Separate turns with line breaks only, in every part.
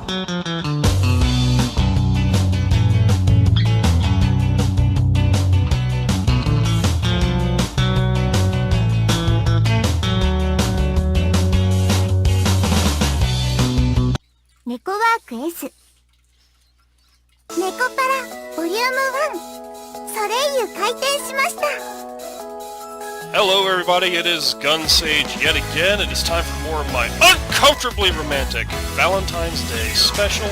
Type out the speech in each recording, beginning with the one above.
猫ワーク S ネコパラボリューム1ソレイユ開店しました。
Hello everybody, it is Gunsage yet again. It is time for more of my Uncomfortably Romantic Valentine's Day special.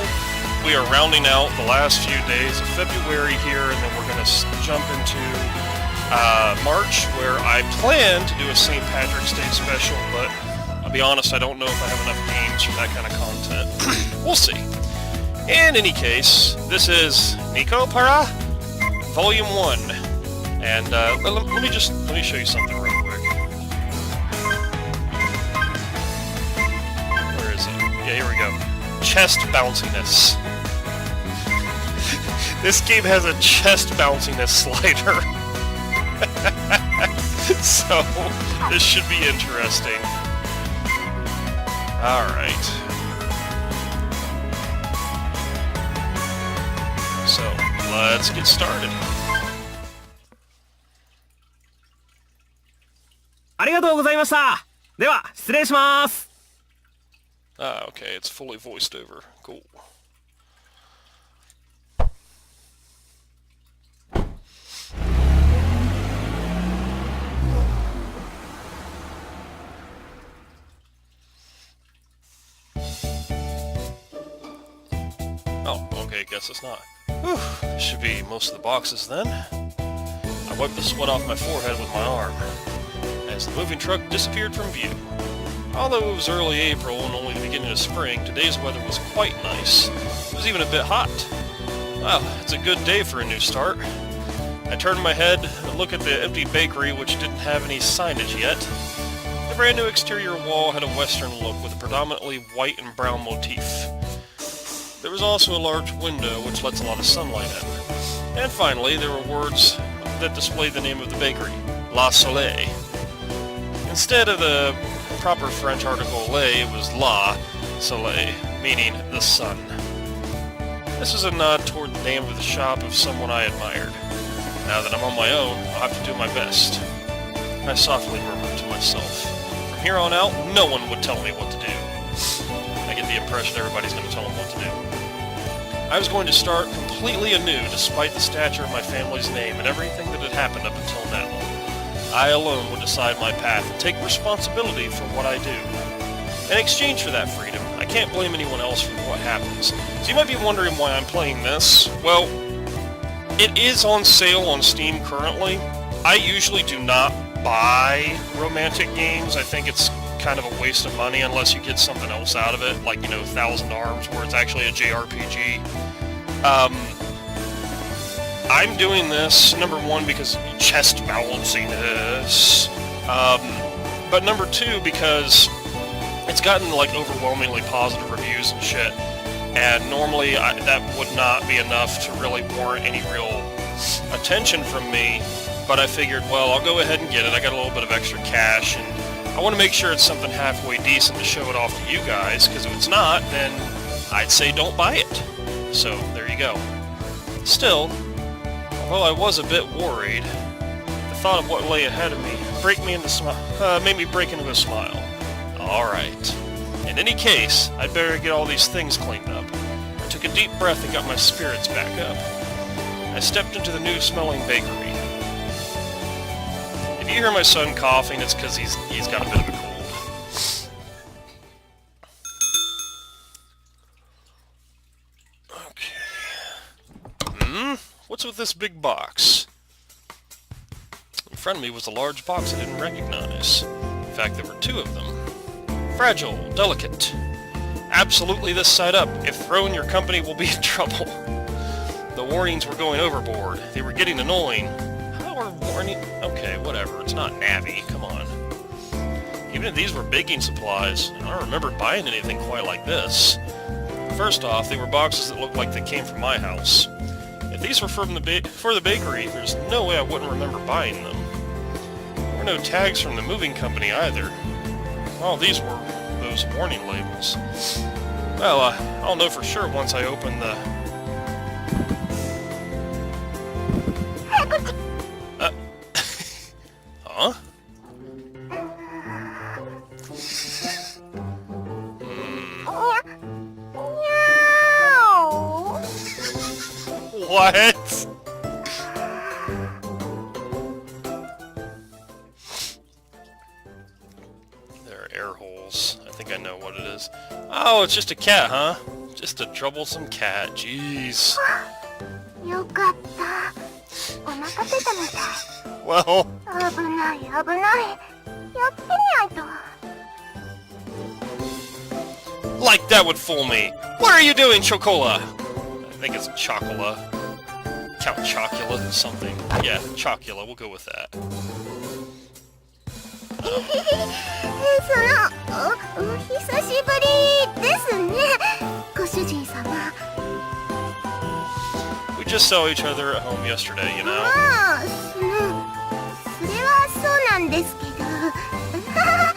We are rounding out the last few days of February here, and then we're going to jump into March, where I plan to do a St. Patrick's Day special, but I'll be honest, I don't know if I have enough games for that kind of content. We'll see. In any case, this is NEKOPARA Volume 1. And let me show you something real quick. Where is it? Yeah, here we go. Chest bounciness. This game has a chest bounciness slider. So, this should be interesting. Alright. So, let's get started.
ありがとうございました。では、失礼します。
Ah, okay, it's fully voiced over. Cool. Oh, okay, guess it's not. Whew, this should be most of the boxes then. I wiped the sweat off my forehead with my arm as the moving truck disappeared from view. Although it was early April and only the beginning of spring, today's weather was quite nice. It was even a bit hot. Wow, it's a good day for a new start. I turned my head and looked at the empty bakery, which didn't have any signage yet. The brand new exterior wall had a western look with a predominantly white and brown motif. There was also a large window which lets a lot of sunlight in. And finally, there were words that displayed the name of the bakery, La Soleil. Instead of the proper French article le, it was La Soleil, meaning the sun. This is a nod toward the name of the shop of someone I admired. Now that I'm on my own, I'll have to do my best. I softly murmured to myself. From here on out, no one would tell me what to do. I get the impression everybody's going to tell them what to do. I was going to start completely anew despite the stature of my family's name and everything that had happened up until now. I alone would decide my path and take responsibility for what I do. In exchange for that freedom, I can't blame anyone else for what happens. So you might be wondering why I'm playing this. Well, it is on sale on Steam currently. I usually do not buy romantic games. I think it's kind of a waste of money unless you get something else out of it, like, you know, Thousand Arms, where it's actually a JRPG. I'm doing this, number one, because chest balanciness, but number two, because it's gotten, like, overwhelmingly positive reviews and shit, and normally that would not be enough to really warrant any real attention from me, but I figured, well, I'll go ahead and get it. I got a little bit of extra cash, and I want to make sure it's something halfway decent to show it off to you guys, because if it's not, then I'd say don't buy it. So, there you go. Still, although I was a bit worried, the thought of what lay ahead of me made me break into a smile. Alright. In any case, I'd better get all these things cleaned up. I took a deep breath and got my spirits back up. I stepped into the new-smelling bakery. If you hear my son coughing, it's because he's got a bit of a cold. Okay. What's with this big box? In front of me was a large box I didn't recognize. In fact, there were two of them. Fragile, delicate. Absolutely this side up. If thrown, your company will be in trouble. The warnings were going overboard. They were getting annoying. Warning? Okay, whatever. It's not Navi. Come on. Even if these were baking supplies, I don't remember buying anything quite like this. First off, they were boxes that looked like they came from my house. If these were for the bakery, there's no way I wouldn't remember buying them. There were no tags from the moving company either. All these were those warning labels. Well, I'll know for sure once I open the... Huh? What? There are air holes. I think I know what it is. Oh, it's just a cat, huh? Just a troublesome cat. Jeez.
よかった。お腹出たみたい。
Well...
危ない危ない。やってみないと。
Like that would fool me. What are you doing, Chocola? I think it's Chocola. Count Chocula or something. Yeah, Chocula. We'll go with that.
お久しぶりですね。ご主人様。
We just saw each other at home yesterday, you know?
まあ、それはそうなんですけど。あ、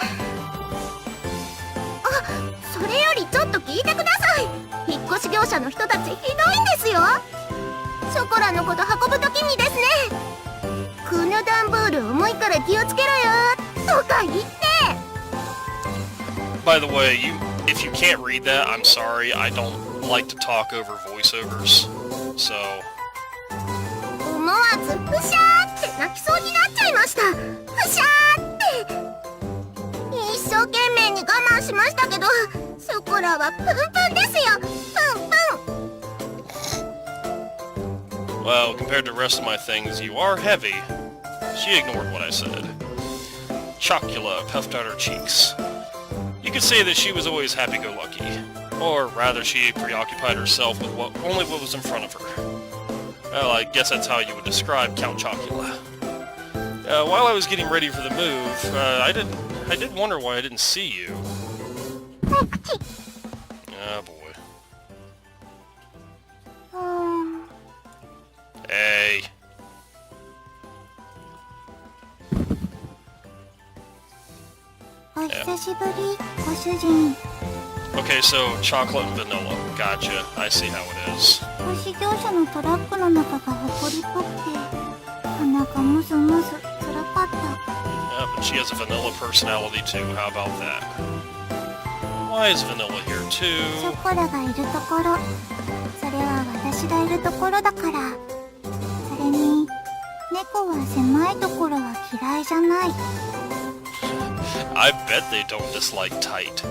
それよりちょっと聞いてください。引っ越し業者の人たちひどいんですよ。ショコラのこと運ぶときにですね。この段ボール重いから気をつけろよとか言って。
By the way, if you can't read that, I'm sorry. I don't like to talk over voiceovers. So...
思わずふしゃーって泣きそうになっちゃいました。ふしゃーって。一生懸命に我慢しましたけど、ショコラはプンプンですよ。プンプン。
Well, compared to the rest of my things, you are heavy. She ignored what I said. Chocula puffed out her cheeks. You could say that she was always happy-go-lucky. Or rather, she preoccupied herself with only what was in front of her. Well, I guess that's how you would describe Count Chocula. While I was getting ready for the move, I did wonder why I didn't see you. Oh boy. Hey. Okay, so chocolate and vanilla. Gotcha. I see how it is.
引っ越し業者のトラックの中が埃っぽくて、鼻がムズムズ、辛かった。
Yeah, but she has a vanilla personality too. How about that? Why is vanilla here
シ
too?
ョコラがいるところ、それは私がいるところだから。それに、猫は狭いところは嫌いじゃない。
I bet they don't dislike tight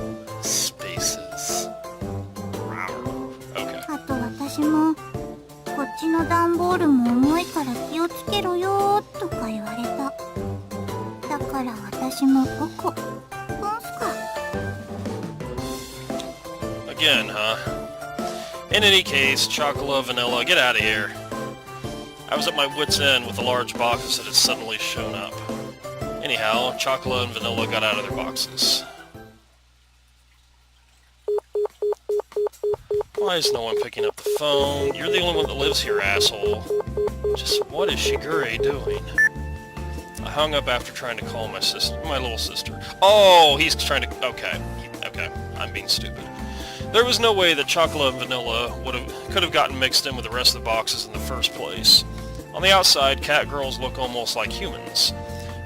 spaces. Okay.
あと私も、こっちの段ボールも重いから気をつけろよーとか言われた。だから私も5個。ポンスか。
Again, huh? In any case, chocolate, vanilla, get out of here. I was at my wit's end with the large boxes that had suddenly shown up. Anyhow, chocolate and vanilla got out of their boxes. Why is no one picking up the phone? You're the only one that lives here, asshole. Just what is Shigure doing? I hung up after trying to call my little sister. Oh, he's trying to... Okay, I'm being stupid. There was no way that chocolate and vanilla could have gotten mixed in with the rest of the boxes in the first place. On the outside, catgirls look almost like humans.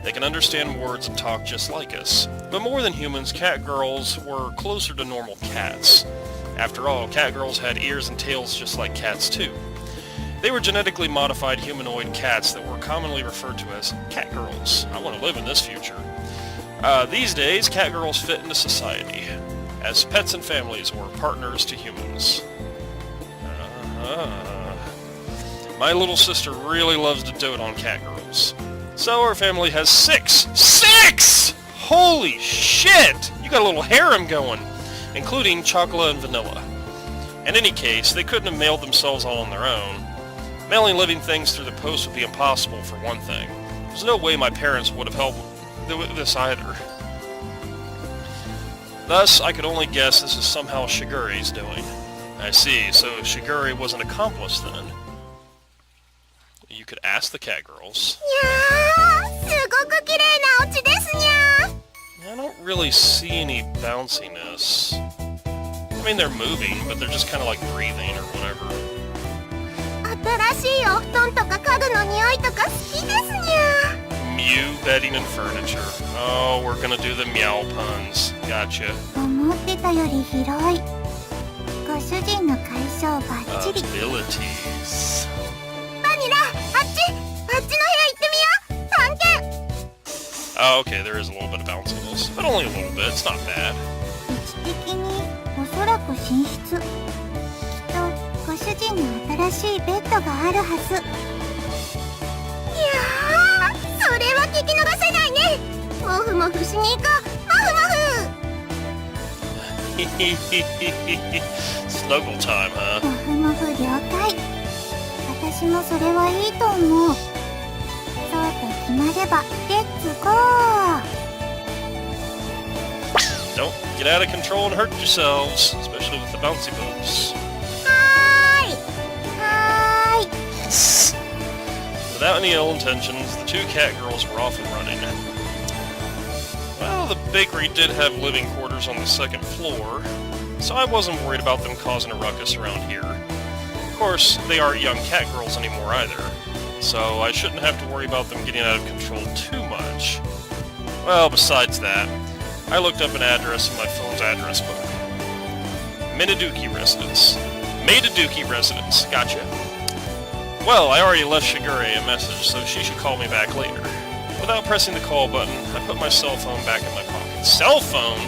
They can understand words and talk just like us. But more than humans, catgirls were closer to normal cats. After all, catgirls had ears and tails just like cats too. They were genetically modified humanoid cats that were commonly referred to as catgirls. I want to live in this future. These days, catgirls fit into society, as pets and families or partners to humans. My little sister really loves to dote on catgirls. So our family has 6! 6! Holy shit! You got a little harem going, including chocolate and vanilla. In any case, they couldn't have mailed themselves all on their own. Mailing living things through the post would be impossible, for one thing. There's no way my parents would have helped with this either. Thus, I could only guess this is somehow Shigure's doing. I see, so Shigure was an accomplice then. You could ask the catgirls. I don't really see any bounciness. I mean, they're moving, but they're just kind of like breathing or whatever.
新しいお布団とか家具の匂いとか好きですにゃ。
Mew bedding and furniture. Oh, we're gonna do the meow puns. Gotcha.
思ってたより広い。ご主人の解消バッチリ。
Abilities.
バニラ、あっちの部屋行ってみよう。探検。
Oh, okay, there is a little bit of bounciness, but only a little bit. It's not bad.
位置的におそらく寝室。きっとご主人の新しいベッドがあるはず。いやー、それは聞き逃せないね。もふもふしに行こう。もふもふ。
Snuggle time, huh?
もふもふ了解。私もそれはいいと思う。そうと決まればレッツゴー。
Don't get out of control and hurt yourselves, especially with the bouncy boats.
はーい。はーい。
Without any ill intentions, the two catgirls were off and running. Well, the bakery did have living quarters on the second floor, so I wasn't worried about them causing a ruckus around here. Of course, they aren't young catgirls anymore either, so I shouldn't have to worry about them getting out of control too much. Well, besides that, I looked up an address in my phone's address book. Minaduki Residence. Maidaduki Residence, gotcha. Well, I already left Shigure a message, so she should call me back later. Without pressing the call button, I put my cell phone back in my pocket. Cell phone?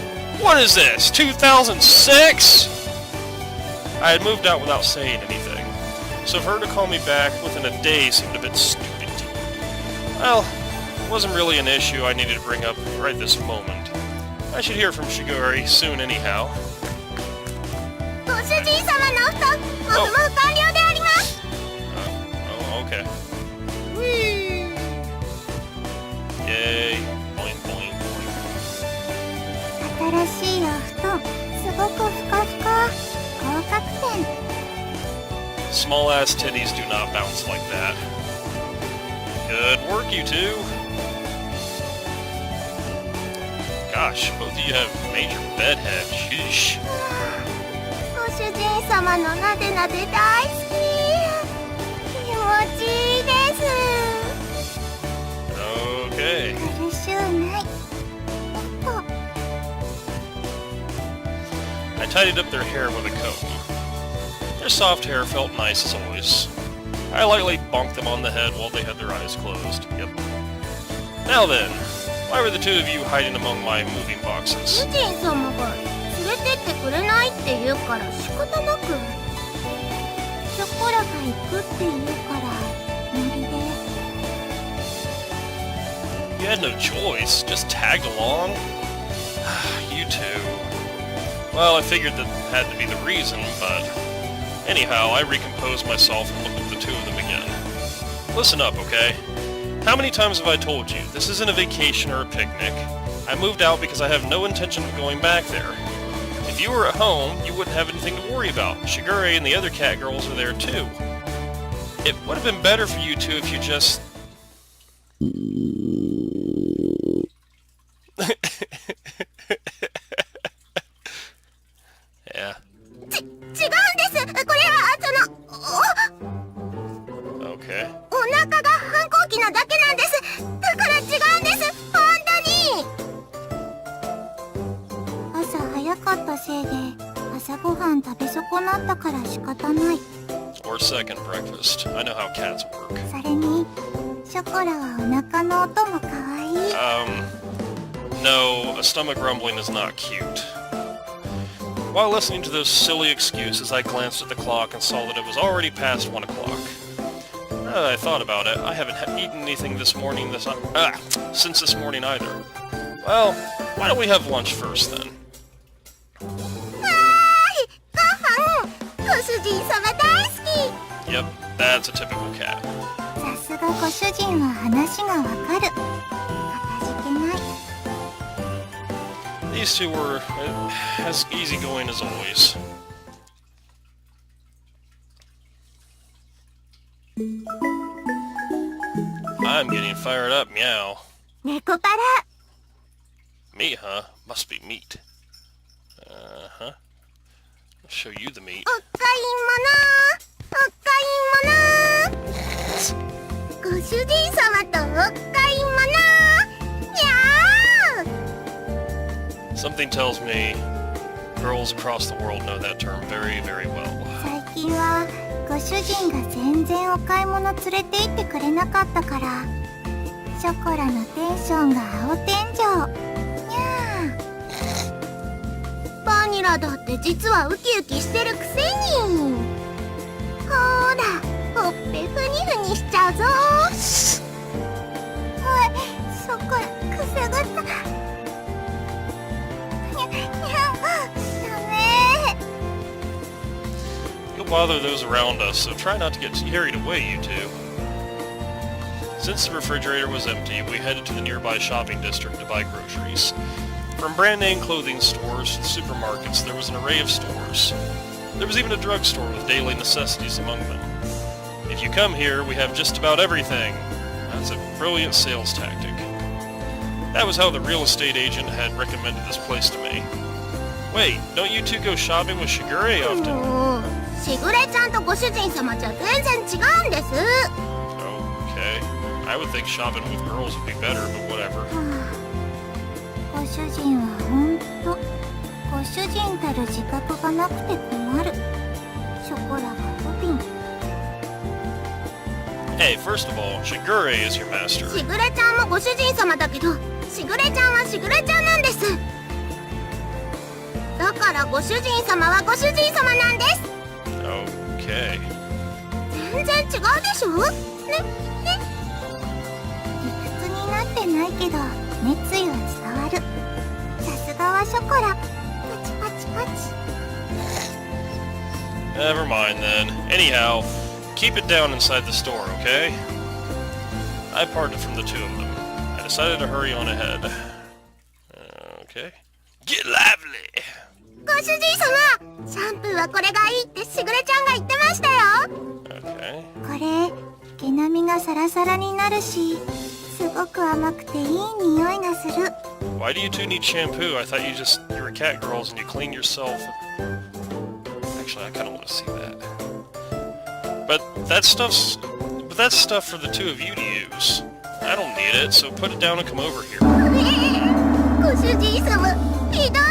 What is this, 2006? I had moved out without saying anything, so for her to call me back within a day seemed a bit stupid. Well, it wasn't really an issue I needed to bring up right this moment. I should hear from Shigure soon anyhow.
ご主人様のお布団、もふもふ完了であります。
Oh, okay.
うーん。
Yay. Boing, boing, boing.
新しいお布団、すごくふかふか。合格点。
Small-ass titties do not bounce like that. Good work, you two. Gosh, both of you have major bedhead. Sheesh.
ご主人様のなでなで大好き。気持ちいいです。
Okay.
苦しゅうない。おっと。
I tidied up their hair with a comb. Their soft hair felt nice as always. I lightly bonked them on the head while they had their eyes closed. Yep. Now then, why were the two of you hiding among my moving boxes?
主人様が連れてってくれないって言うから仕方なく。ショコラが行くって言うからノリで。
You had no choice, just tagged along. You two. Well, I figured that had to be the reason, but anyhow, I recomposed myself and looked at the two of them again. Listen up, okay? How many times have I told you, this isn't a vacation or a picnic. I moved out because I have no intention of going back there. If you were at home, you wouldn't have anything to worry about. Shigure and the other catgirls are there too. It would have been better for you two if you just... Yeah.
違うんです。これは
Okay.
お腹が反抗期なだけなんです。だから違うんです。本当に。朝早かったせいで朝ごはん食べ損なったから仕方ない。
Or second breakfast. I know how cats work.
それにショコラはお腹の音も可愛い。
No, a stomach rumbling is not cute. While listening to those silly excuses, I glanced at the clock and saw that it was already past 1 o'clock. I thought about it. I haven't eaten anything this morning since this morning either. Well, why don't we have lunch first then?
はーい、ご飯。ご主人様大好き。
Yep, that's a typical cat.
さすがご主人は話がわかる。かたじけない。
These two were as easygoing as always. I'm getting fired up, meow.
猫パラ。
Meat, huh? Must be meat. Uh-huh. I'll show you the meat.
お買い物ご主人様とお買い物やー
Something tells me girls across the world know that term very, very well.
最近はご主人が全然お買い物連れて行ってくれなかったからショコラのテンションが青天井にゃーバニラだって実はウキウキしてるくせにほーらほっぺふにふにしちゃうぞおいショコラくすぐったにゃダメ
You'll bother those around us, so try not to get carried away, you two. Since the refrigerator was empty, we headed to the nearby shopping district to buy groceries. From brand-name clothing stores to supermarkets, there was an array of stores. There was even a drugstore with daily necessities among them. If you come here, we have just about everything. That's a brilliant sales tactic. That was how the real estate agent had recommended this place to me. Wait, don't you two go shopping with Shigure often?
もうしぐれちゃんとご主人様じゃ全然違うんです。
Okay. I would think shopping with girls would be better, but whatever.
ご主人はほんとご主人たる自覚がなくて困る。ショコラが不憫。
Hey, first of all, Shigure is your master.
しぐれちゃんもご主人様だけどしぐれちゃんはしぐれちゃんなんです。だからご主人様はご主人様なんです。
Okay.
全然違うでしょね理屈になってないけど熱意は伝わる。さすがはショコラパチパチパチ
Never mind then. Anyhow, keep it down inside the store, okay? I parted from the two of them. I decided to hurry on ahead. Okay. Get lively!
ご主人様シャンプーはこれがいいってしぐれちゃんが言ってましたよ。
Okay.
これ毛並みがサラサラになるしすごく甘くていい匂いがする。
Why do you two need shampoo? I thought you were catgirls and you clean yourself. Actually, I kind of want to see that. But that's stuff for the two of you to use. I don't need it, so put it down and come over here.
ご主人様ひどい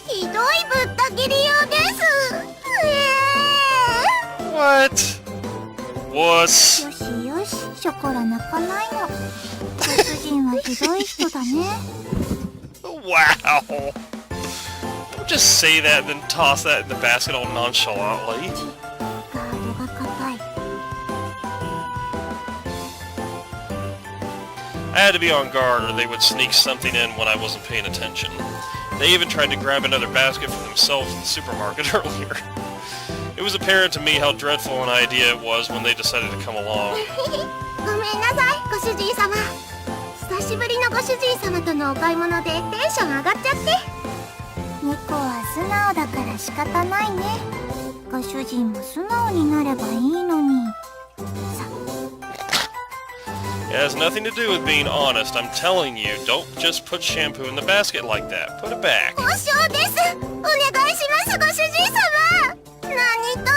ひどいぶった切りようです。
What? Wuss.
よしよしショコラ泣かないの。ご主人はひどい人だね。
Wow. Don't just say that and then toss that in the basket all nonchalantly.
ガードが硬い。
I had to be on guard or they would sneak something in when I wasn't paying attention. They even tried to grab another basket for themselves in the supermarket earlier. It was apparent to me how dreadful an idea it was when they decided to come along.
ごめんなさいご主人様。久しぶりのご主人様とのお買い物でテンション上がっちゃって。猫は素直だから仕方ないね。ご主人も素直になればいいのに。
It has nothing to do with being honest. I'm telling you, don't just put shampoo in the basket like that. Put it back.
交渉です。お願いしますご主人様。何卒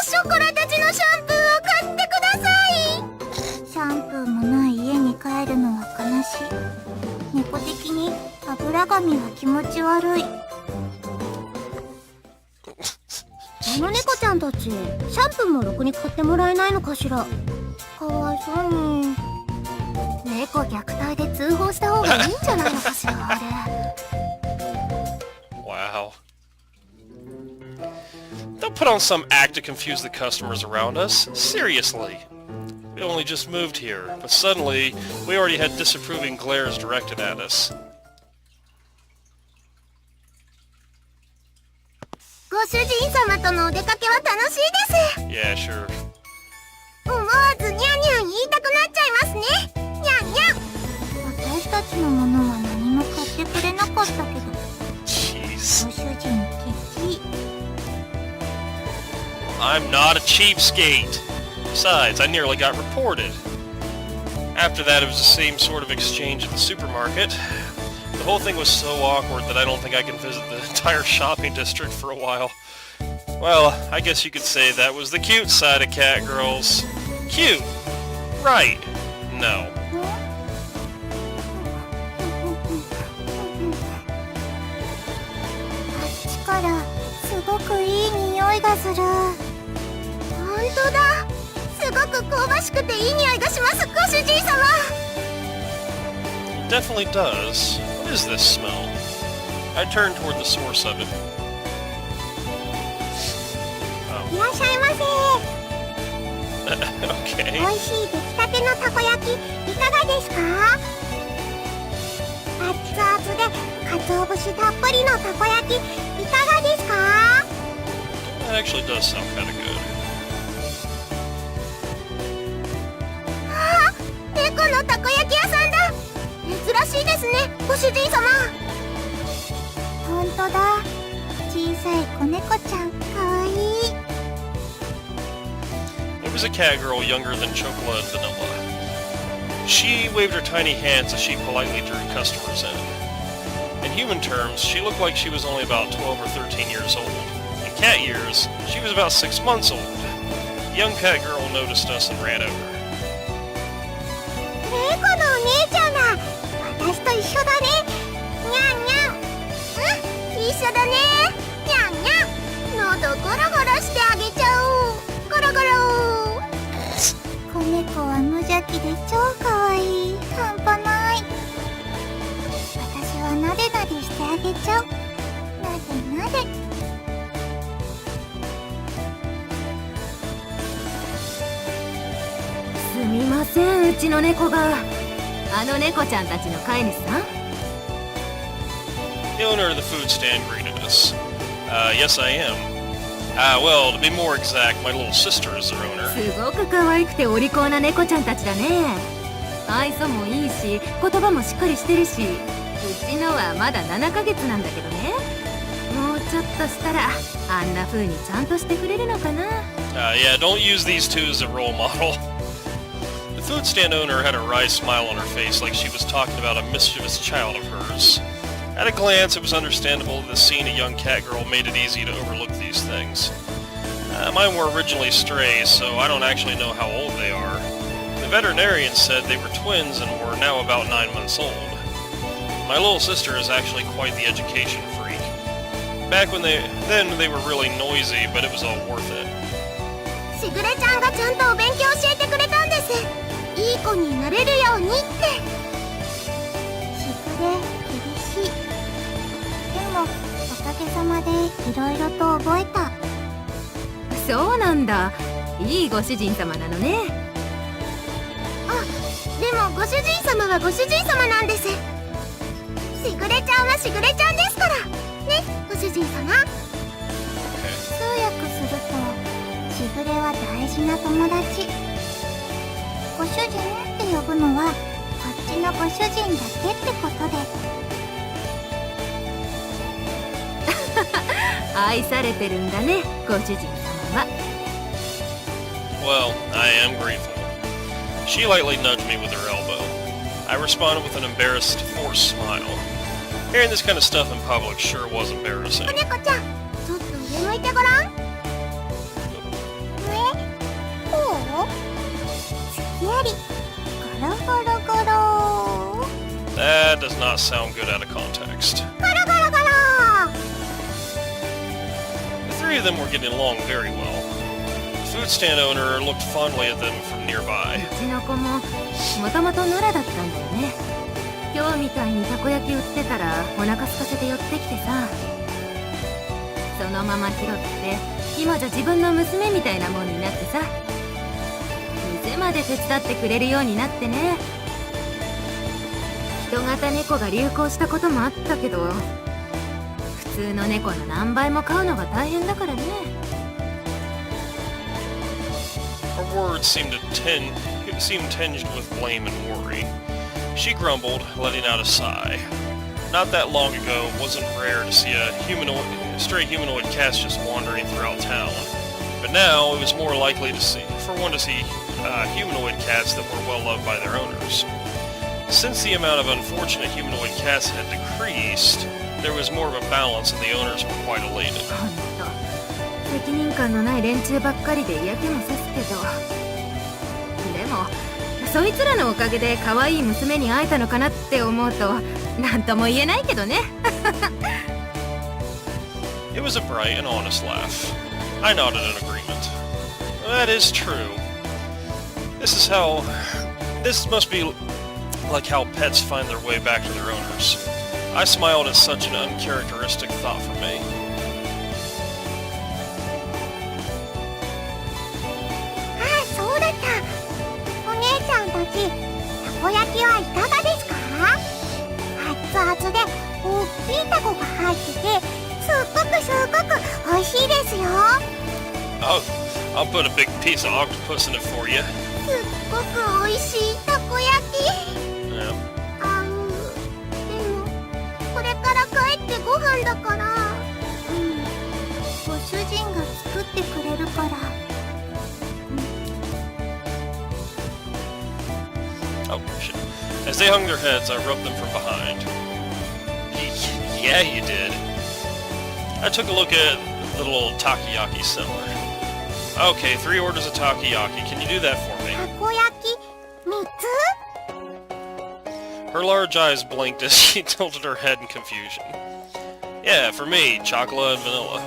ショコラたちのシャンプーを買ってください。シャンプーもない家に帰るのは悲しい。猫的に油髪は気持ち悪い。あの猫ちゃんたちシャンプーもろくに買ってもらえないのかしら。かわいそうに。猫虐待で通報した方がいいんじゃないのかしらあれ。
Wow. Don't put on some act to confuse the customers around us. Seriously. We only just moved here, but suddenly we already had disapproving glares directed at us.
ご主人様とのお出かけは楽しいです。
Yeah, sure.
思わずニャンニャン言いたくなっちゃいますね。ニャンニャン。私たちのものは何も買ってくれなかったけど。
Jeez.
ご主人敵。
I'm not a cheapskate. Besides, I nearly got reported. After that, it was the same sort of exchange at the supermarket. The whole thing was so awkward that I don't think I can visit the entire shopping district for a while. Well, I guess you could say that was the cute side of catgirls. Cute! Right. No.
あっちからすごくいい匂いがする。本当だ。すごく香ばしくていい匂いがします、ご主人様。
It definitely does. What is this smell? I turned toward the source of it.
いらっしゃいませ。
Okay.
美味しい出来たてのたこ焼きいかがですか？熱々で鰹節たっぷりのたこ焼きいかがですか？
That actually does sound kind of good.
ああ、猫のたこ焼き屋さんだ。珍しいですね、ご主人様。本当だ。小さい子猫ちゃん、かわいい。
It was a cat girl younger than Chocola and Vanilla. She waved her tiny hands as she politely drew customers in. In human terms, she looked like she was only about 12 or 13 years old. In cat years, she was about 6 months old. The young cat girl noticed us and ran over.
猫のお姉ちゃんだ。私と一緒だね。にゃんにゃん。うん、一緒だね。にゃんにゃん。喉ゴロゴロしてあげちゃおう。ゴロゴロ。子猫は無邪気で超かわいい。半端ない。私はなでなでしてあげちゃう。なでなで。
すみません、うちの猫が。あの猫ちゃんたちの飼い主さん？
The owner of the food stand greeted us. Yes, I am. Well, to be more exact, my little sister is their owner.
すごく可愛くてお利口な猫ちゃんたちだね。愛想もいいし、言葉もしっかりしてるし、うちのはまだ7ヶ月なんだけどね。もうちょっとしたらあんな風にちゃんとしてくれるのかな。
Yeah, don't use these two as a role model. The food stand owner had a wry smile on her face like she was talking about a mischievous child of hers. At a glance, it was understandable that seeing a young cat girl made it easy to overlook these things. Mine were originally strays, so I don't actually know how old they are. The veterinarian said they were twins and were now about 9 months old. My little sister is actually quite the education freak. Back when they were really noisy, but it was all worth it.
しぐれちゃんがちゃんとお勉強教えてくれたんです。いい子になれるようにって。しぐれ、厳しい。でも、おかげさまでいろいろと覚えた。
そうなんだ。いいご主人様なのね。
あ、でもご主人様はご主人様なんです。しぐれちゃんはしぐれちゃんですから。ね、ご主人様。通訳すると、しぐれは大事な友達。ご主人って呼ぶのはこっちのご主人だけってことで。
愛されてるんだね、ご主人様は。
Well, I am grateful. She lightly nudged me with her elbow. I responded with an embarrassed, forced smile. Hearing this kind of stuff in public sure was embarrassing.
子猫ちゃん、ちょっと上向いてごらん。こう？すきやり。ゴロゴロゴロ。
That does not sound good out of context.
ゴロゴロゴロ。
The three of them were getting along very well. The food stand owner looked fondly at them from nearby.
うちの子ももともと奈良だったんだよね。今日みたいにたこ焼き売ってたらお腹空かせて寄ってきてさ、そのまま拾って今じゃ自分の娘みたいなもんになってさ、店まで手伝ってくれるようになってね。人型猫が流行したこともあったけど、普通の猫の何倍も飼うのが大変だからね。
Her words seemed tinged with blame and worry. She grumbled, letting out a sigh. Not that long ago, it wasn't rare to see stray humanoid cats just wandering throughout town. But now, it was more likely for one to see humanoid cats that were well loved by their owners. Since the amount of unfortunate humanoid cats had decreased, there was more of a balance and the owners were quite elated.
ほんと責任感のない連中ばっかりで嫌気もさすけど、でもそいつらのおかげで可愛い娘に会えたのかなって思うと何とも言えないけどね。
It was a bright and honest laugh. I nodded in agreement. That is true. This must be like how pets find their way back to their owners. I smiled at such an uncharacteristic thought for me.
あ、そうだった。お姉ちゃんたち、たこ焼きはいかがですか？熱々で大きいタコが入ってて、すっごく美味しいですよ。
I'll put a big piece of octopus in it for you.
すっごく美味しいたこ焼き。
Yeah.
でもこれから帰ってご飯だから、ご主人が作ってくれるから。
Oh, shit. As they hung their heads, I rubbed them from behind. Yeah, you did. I took a look at the little takoyaki seller. Okay, 3 orders of takoyaki. Can you do that for me?
たこ焼き3つ？
Her large eyes blinked as she tilted her head in confusion. Yeah, for me, chocolate and vanilla.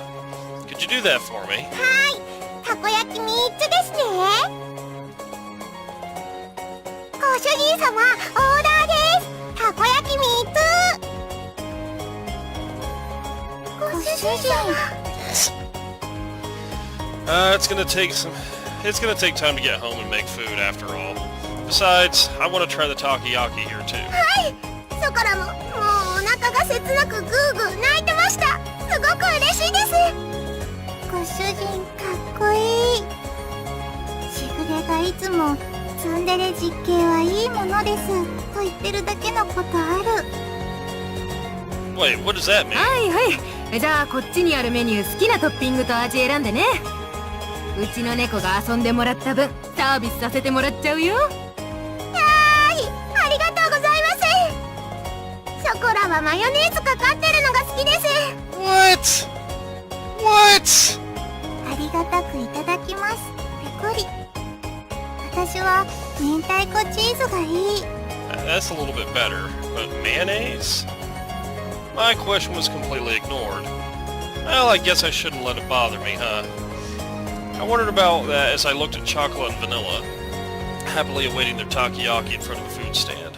Could you do that for me?
はい、たこ焼き3つですね。ご主人様、オーダーです。たこ焼き3つ。ご主人。
It's gonna take time to get home and make food after all. Besides, I want to try the takoyaki here too.
はい、そこらも、もうお腹が切なくグーグー泣いてました。すごく嬉しいです。ご主人かっこいい。しぐれがいつもツンデレ実刑はいいものですと言ってるだけのことある。
Wait, what does that mean?
はいはい、じゃあこっちにあるメニュー好きなトッピングと味選んでね。うちの猫が遊んでもらった分サービスさせてもらっちゃうよ。
はーい、ありがとうございます。ショコラはマヨネーズかかってるのが好きです。
What?
ありがたくいただきます。ペコリ。私は明太子チーズがいい。
That's a little bit better, but mayonnaise? My question was completely ignored. Well, I guess I shouldn't let it bother me, huh? I wondered about that as I looked at chocolate and vanilla, happily awaiting their takoyaki in front of the food stand.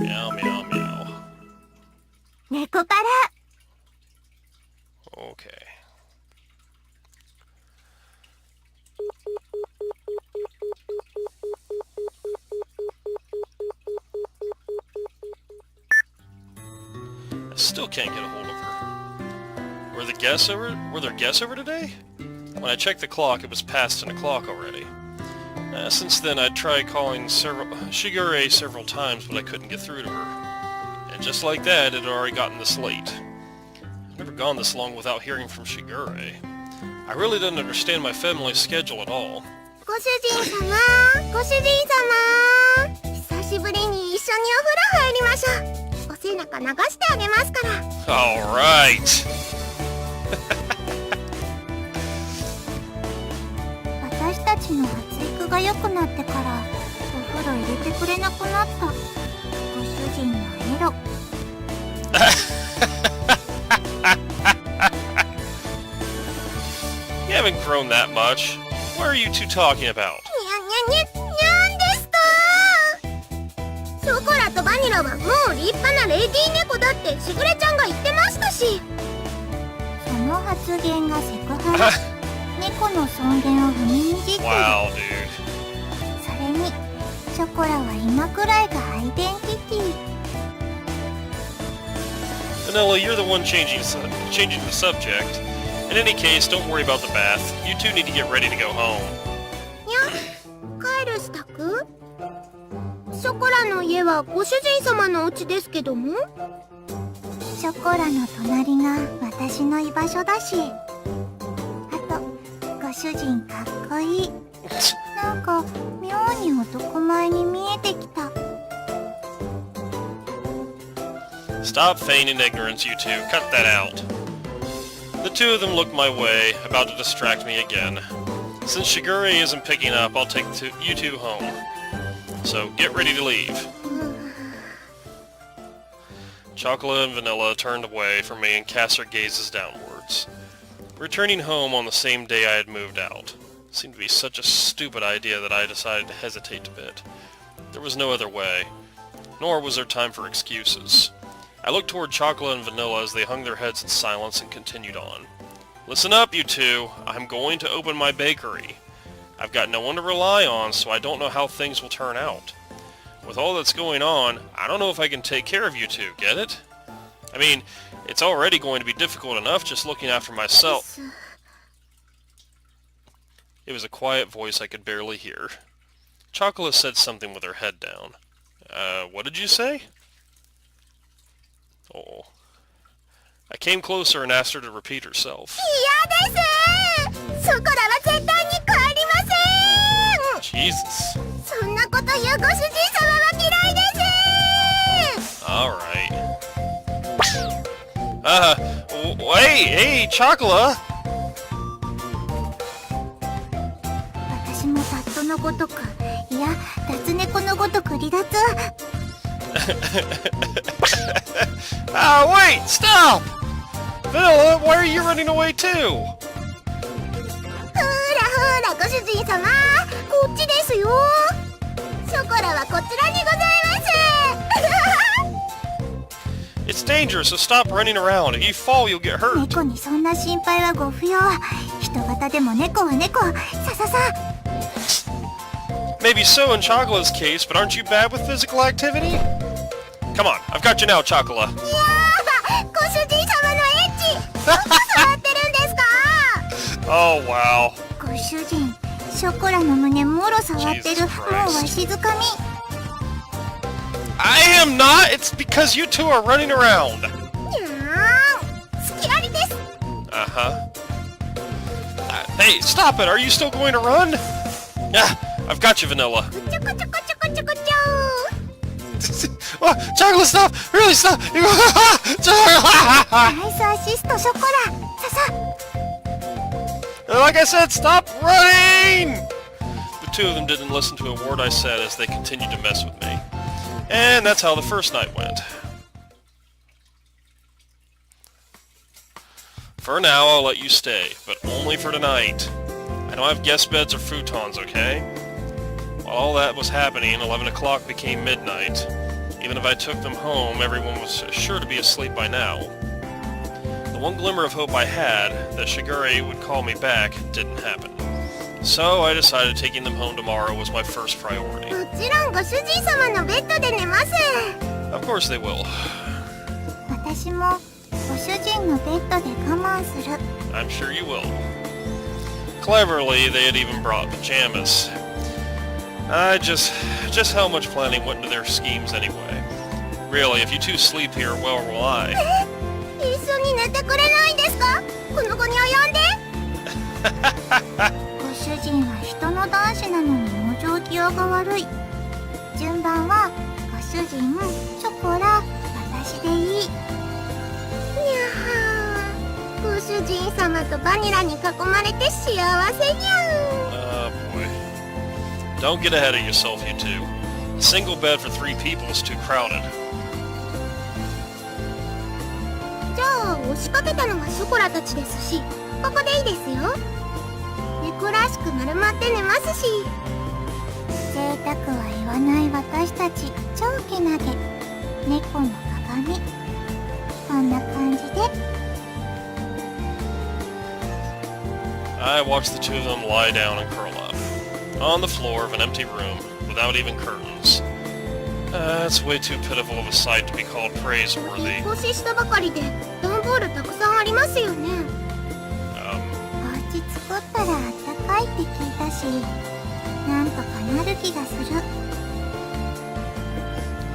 Meow, meow, meow.
猫パラ。
Okay. I still can't get a hold of her. Were there guests over today? When I checked the clock, it was past 10 o'clock already. Since then, I tried calling Shigure several times, but I couldn't get through to her. And just like that, it had already gotten this late. I've never gone this long without hearing from Shigure. I really didn't understand my family's schedule at all.
ご主人様、ご主人様。久しぶりに一緒にお風呂入りましょう。お背中流してあげますから。
Alright!
私たちの発育が良くなってからお風呂入れてくれなくなった。ご主人のエロ。
You haven't grown that much. What are you two talking about?
にゃんですか。ショコラとバニラはもう立派なレディー猫だってしぐれちゃんが言ってましたし。その発言がセクハラ。猫の尊厳を踏みにじってる。
Wow, dude.
それにショコラは今くらいがアイデンティティ。
Vanilla, you're the one changing the subject. In any case, don't worry about the bath. You two need to get ready to go home.
にゃ、帰る支度？ショコラの家はご主人様のお家ですけども。ショコラの隣が私の居場所だし。あと、ご主主人かっこいい。なんか妙に男前に見えてきた。
Stop feigning ignorance, you two. Cut that out. The two of them looked my way, about to distract me again. Since Shigure isn't picking up, I'll take you two home. So, get ready to leave. Chocolate and Vanilla turned away from me and cast their gazes downwards. Returning home on the same day I had moved out. Seemed to be such a stupid idea that I decided to hesitate a bit. There was no other way, nor was there time for excuses. I looked toward Chocolate and Vanilla as they hung their heads in silence and continued on. Listen up, you two. I'm going to open my bakery. I've got no one to rely on, so I don't know how things will turn out. With all that's going on, I don't know if I can take care of you two, get it? I mean, it's already going to be difficult enough just looking after myself. It was a quiet voice I could barely hear. Chocolate said something with her head down. What did you say? Oh. I came closer and asked her to repeat herself.
嫌です。そこらは絶対に帰りません。
Jesus.
そんなこと言うご主人様は嫌いです。
Alright. Hey, Chocolate!
私もタットのごとく、いや、脱猫のごとく離脱。
Wait! Stop! Vanilla, why are you running away too?
ほらご主人様、こっちですよ。ショコラはこちらにございます。
It's dangerous, so stop running around. If you fall, you'll get hurt.
猫にそんな心配はご不要。人型でも猫は猫。さささ。
Maybe so in Chocolate's case, but aren't you bad with physical activity? Come on, I've got you now, Chocolate.
いやー、ご主人様のエッチ、どこ触ってるんですか？
Oh, wow.
ご主人、ショコラの胸もろ触ってる。もうわしづかみ。
I am not! It's because you two are running around!
にゃーん、隙ありです。
Uh-huh. Hey, stop it! Are you still going to run? Yeah, I've got you, Vanilla.
ちょこちょこちょこちょこちょ。
Oh, Chocolate, stop! Really, stop!
ナイスアシスト、ショコラ。ささ。
Like I said, stop running! The two of them didn't listen to a word I said as they continued to mess with me. And that's how the first night went. For now, I'll let you stay, but only for tonight. I don't have guest beds or futons, okay? While all that was happening, 11 o'clock became midnight. Even if I took them home, everyone was sure to be asleep by now. The one glimmer of hope I had, that Shigure would call me back, didn't happen. So I decided taking them home tomorrow was my first priority.
もちろんご主人様のベッドで寝ます。
Of course they will.
私もご主人のベッドで我慢する。
I'm sure you will. Cleverly, they had even brought pajamas. Just how much planning went into their schemes anyway. Really, if you two sleep here, where will I?
一緒に寝てくれないんですか？この子に及んで。ご主人は人の男子なのに往生際が悪い。順番はご主人、ショコラ、私でいい。にゃー、ご主人様とバニラに囲まれて幸せにゃー。
Boy. Don't get ahead of yourself, you two. A single bed for 3 people is too crowded.
じゃあ押しかけたのがショコラたちですし、ここでいいですよ。猫らしく丸まって寝ますし。贅沢は言わない私たち、超けなげ。猫の鏡。こんな感じで。
I watched the two of them lie down and curl up. On the floor of an empty room, without even curtains. That's way too pitiful of a sight to be called praiseworthy.
引っ越ししたばかりで段ボールたくさんありますよね。お家作ったらあったかいって聞いたし、なんとかなる気がする。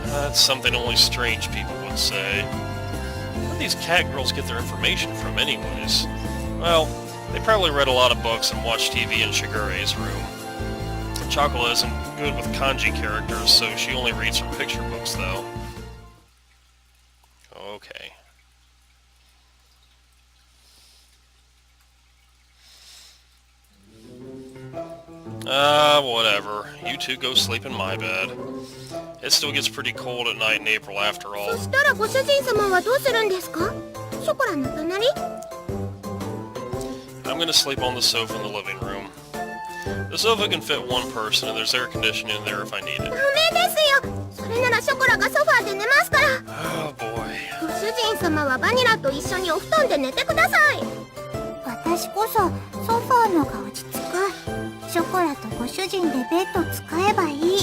That's something only strange people would say. Where do these cat girls get their information from anyways? Well, They probably read a lot of books and watched TV in Shigure's room. Chocolate isn't good with kanji characters, so she only reads from picture books, though. Okay. Whatever. You two go sleep in my bed. It still gets pretty cold at night in April after all.
そしたらご主人様はどうするんですか？ショコラの隣？
I'm gonna sleep on the sofa in the living room. The sofa can fit one person, and there's air conditioning in there if I need it.
ダメですよ。それならショコラがソファーで寝ますから。
Oh boy.
ご主人様はバニラと一緒にお布団で寝てください。私こそソファーのが落ち着く。ショコラとご主人でベッド使えばいい。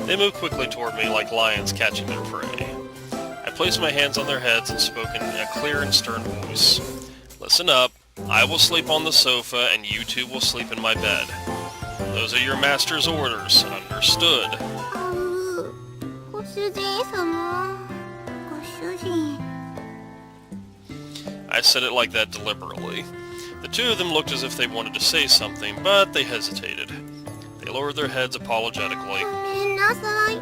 They move quickly toward me like lions catching their prey. I placed my hands on their heads and spoke in a clear and stern voice. Listen up. I will sleep on the sofa and you two will sleep in my bed. Those are your master's orders. Understood.
ご主人様。ご主人。
I said it like that deliberately. The two of them looked as if they wanted to say something, but they hesitated. They lowered their heads apologetically.
ごめんなさい。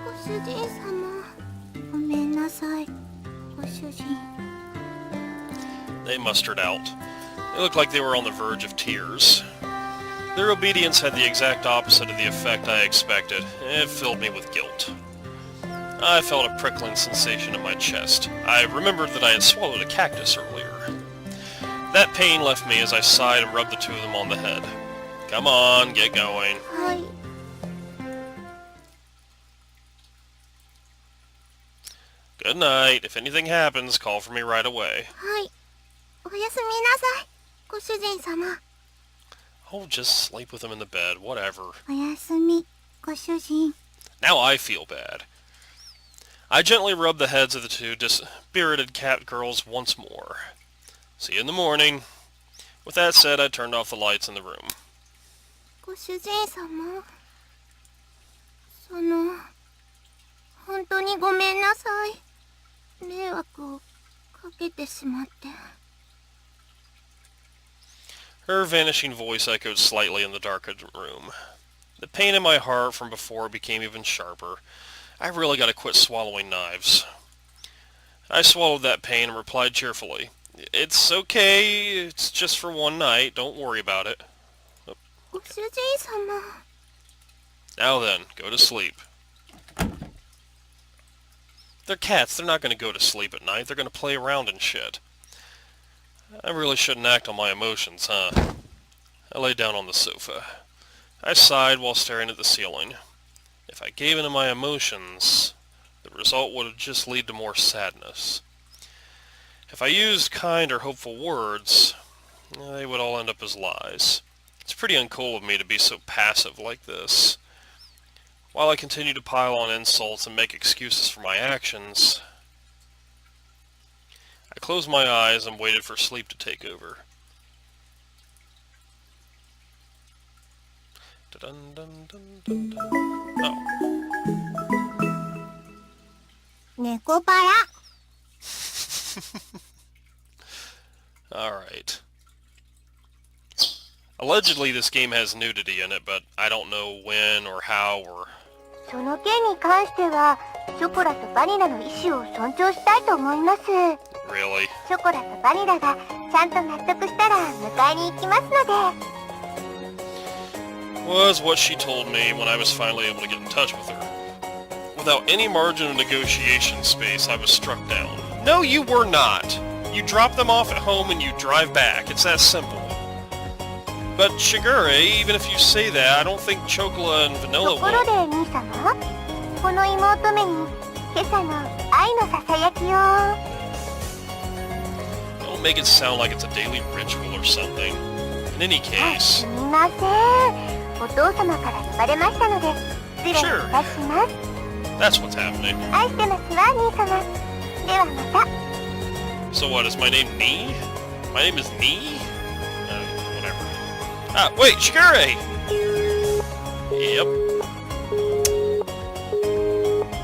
ご主人様。ごめんなさい。ご主人。
They mustered out. They looked like they were on the verge of tears. Their obedience had the exact opposite of the effect I expected. It filled me with guilt. I felt a prickling sensation in my chest. I remembered that I had swallowed a cactus earlier. That pain left me as I sighed and rubbed the two of them on the head. Come on, get going.
はい。
Good night. If anything happens, call for me right away.
はい。おやすみなさい。ご主人様。
Oh, just sleep with them in the bed, whatever.
おやすみ、ご主人。
Now I feel bad. I gently rubbed the heads of the two dispirited catgirls once more. See you in the morning. With that said, I turned off the lights in the room.
ご主人様。本当にごめんなさい。迷惑をかけてしまって。
Her vanishing voice echoed slightly in the darkened room. The pain in my heart from before became even sharper. I really gotta quit swallowing knives. I swallowed that pain and replied cheerfully, It's okay, it's just for one night, don't worry about it.
ご主人様。
Now then, go to sleep. They're cats, they're not gonna go to sleep at night, they're gonna play around and shit. I really shouldn't act on my emotions, huh? I lay down on the sofa. I sighed while staring at the ceiling. If I gave in to my emotions, the result would just lead to more sadness. If I used kind or hopeful words, they would all end up as lies. It's pretty uncool of me to be so passive like this. While I continue to pile on insults and make excuses for my actions, I closed my eyes and waited for sleep to take over. Oh.
猫パラ。
Alright. Allegedly this game has nudity in it, but I don't know when or how or...
その件に関しては、ショコラとバニラの意思を尊重したいと思います。
Really?
ショコラとバニラがちゃんと納得したら迎えに行きますので。
Was what she told me when I was finally able to get in touch with her. Without any margin of negotiation space, I was struck down. No, you were not! You drop them off at home and you drive back. It's that simple. But Shigure, even if you say that, I don't think Chocola and Vanilla
ところ
will...
で兄様、この妹めに今朝の愛のささやきを。
Don't make it sound like it's a daily ritual or something. In any
す
case...
みません。お父様から呼ばれましたので、失礼いたします。
That's what's happening.
愛してますわ、兄様。ではまた。
So what, is my name Nee? My name is Nee? Whatever. Ah, wait, Shigure! Yep.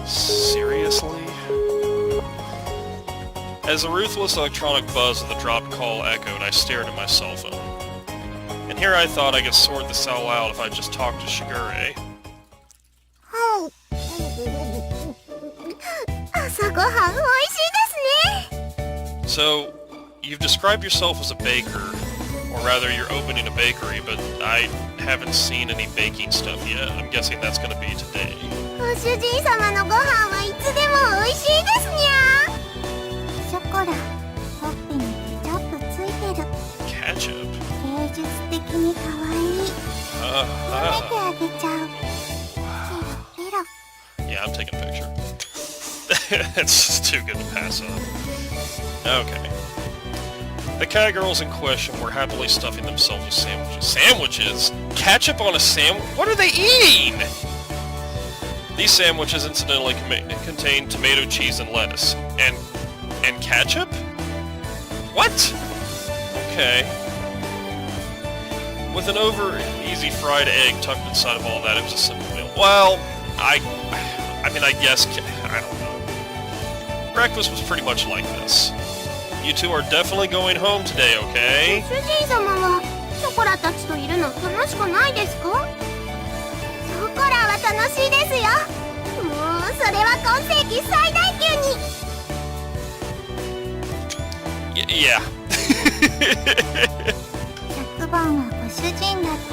Seriously? As the ruthless electronic buzz of the dropped call echoed, I stared at my cell phone. And here I thought I could sort this all out if I just talked to Shigure.
朝ごはん美味しいですね。
So, you've described yourself as a baker, or rather you're opening a bakery, but I haven't seen any baking stuff yet. I'm guessing that's going to be today.
ご主人様のご飯はいつでも美味しいですにゃ。ショコラ、ほっぺにケチャップついてる。
Ketchup?
芸術的に可愛い。舐めてあげちゃう。ペロペロ。
Yeah, I'm taking a picture. It's just too good to pass up. Okay. The catgirls in question were happily stuffing themselves with sandwiches. Sandwiches? Ketchup on a sandwich? What are they eating? These sandwiches incidentally contain tomato, cheese, and lettuce. And ketchup? What? Okay. With an over-easy fried egg tucked inside of all that, it was a simple meal. Well, I mean, I guess, I don't know. Breakfast was pretty much like this. You two are definitely going home today, okay?
主人様はショコラたちといるの楽しくないですか？ショコラは楽しいですよ。もうそれは今世紀最大級に。
Yeah.
昨晩はご主人だって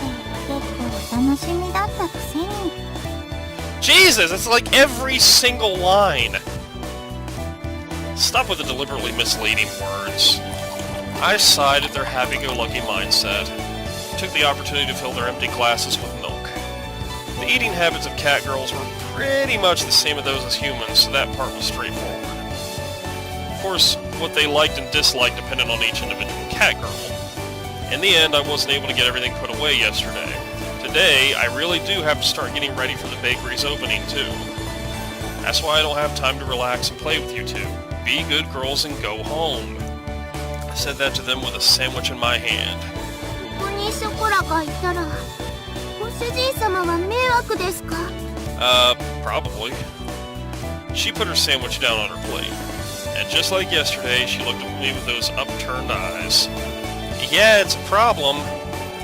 結構お楽しみだったくせに。
Jesus, it's like every single line. Stop with the deliberately misleading words. I sighed at their happy-go-lucky mindset. Took the opportunity to fill their empty glasses with milk. The eating habits of catgirls were pretty much the same as those as humans, so that part was straightforward. Of course, what they liked and disliked depended on each individual catgirl. In the end, I wasn't able to get everything put away yesterday. Today, I really do have to start getting ready for the bakery's opening, too. That's why I don't have time to relax and play with you two. Be good girls and go home. I said that to them with a sandwich in my hand.
ここにショコラがいたらご主人様は迷惑ですか？
Probably. She put her sandwich down on her plate. And just like yesterday, she looked at me with those upturned eyes. Yeah, it's a problem,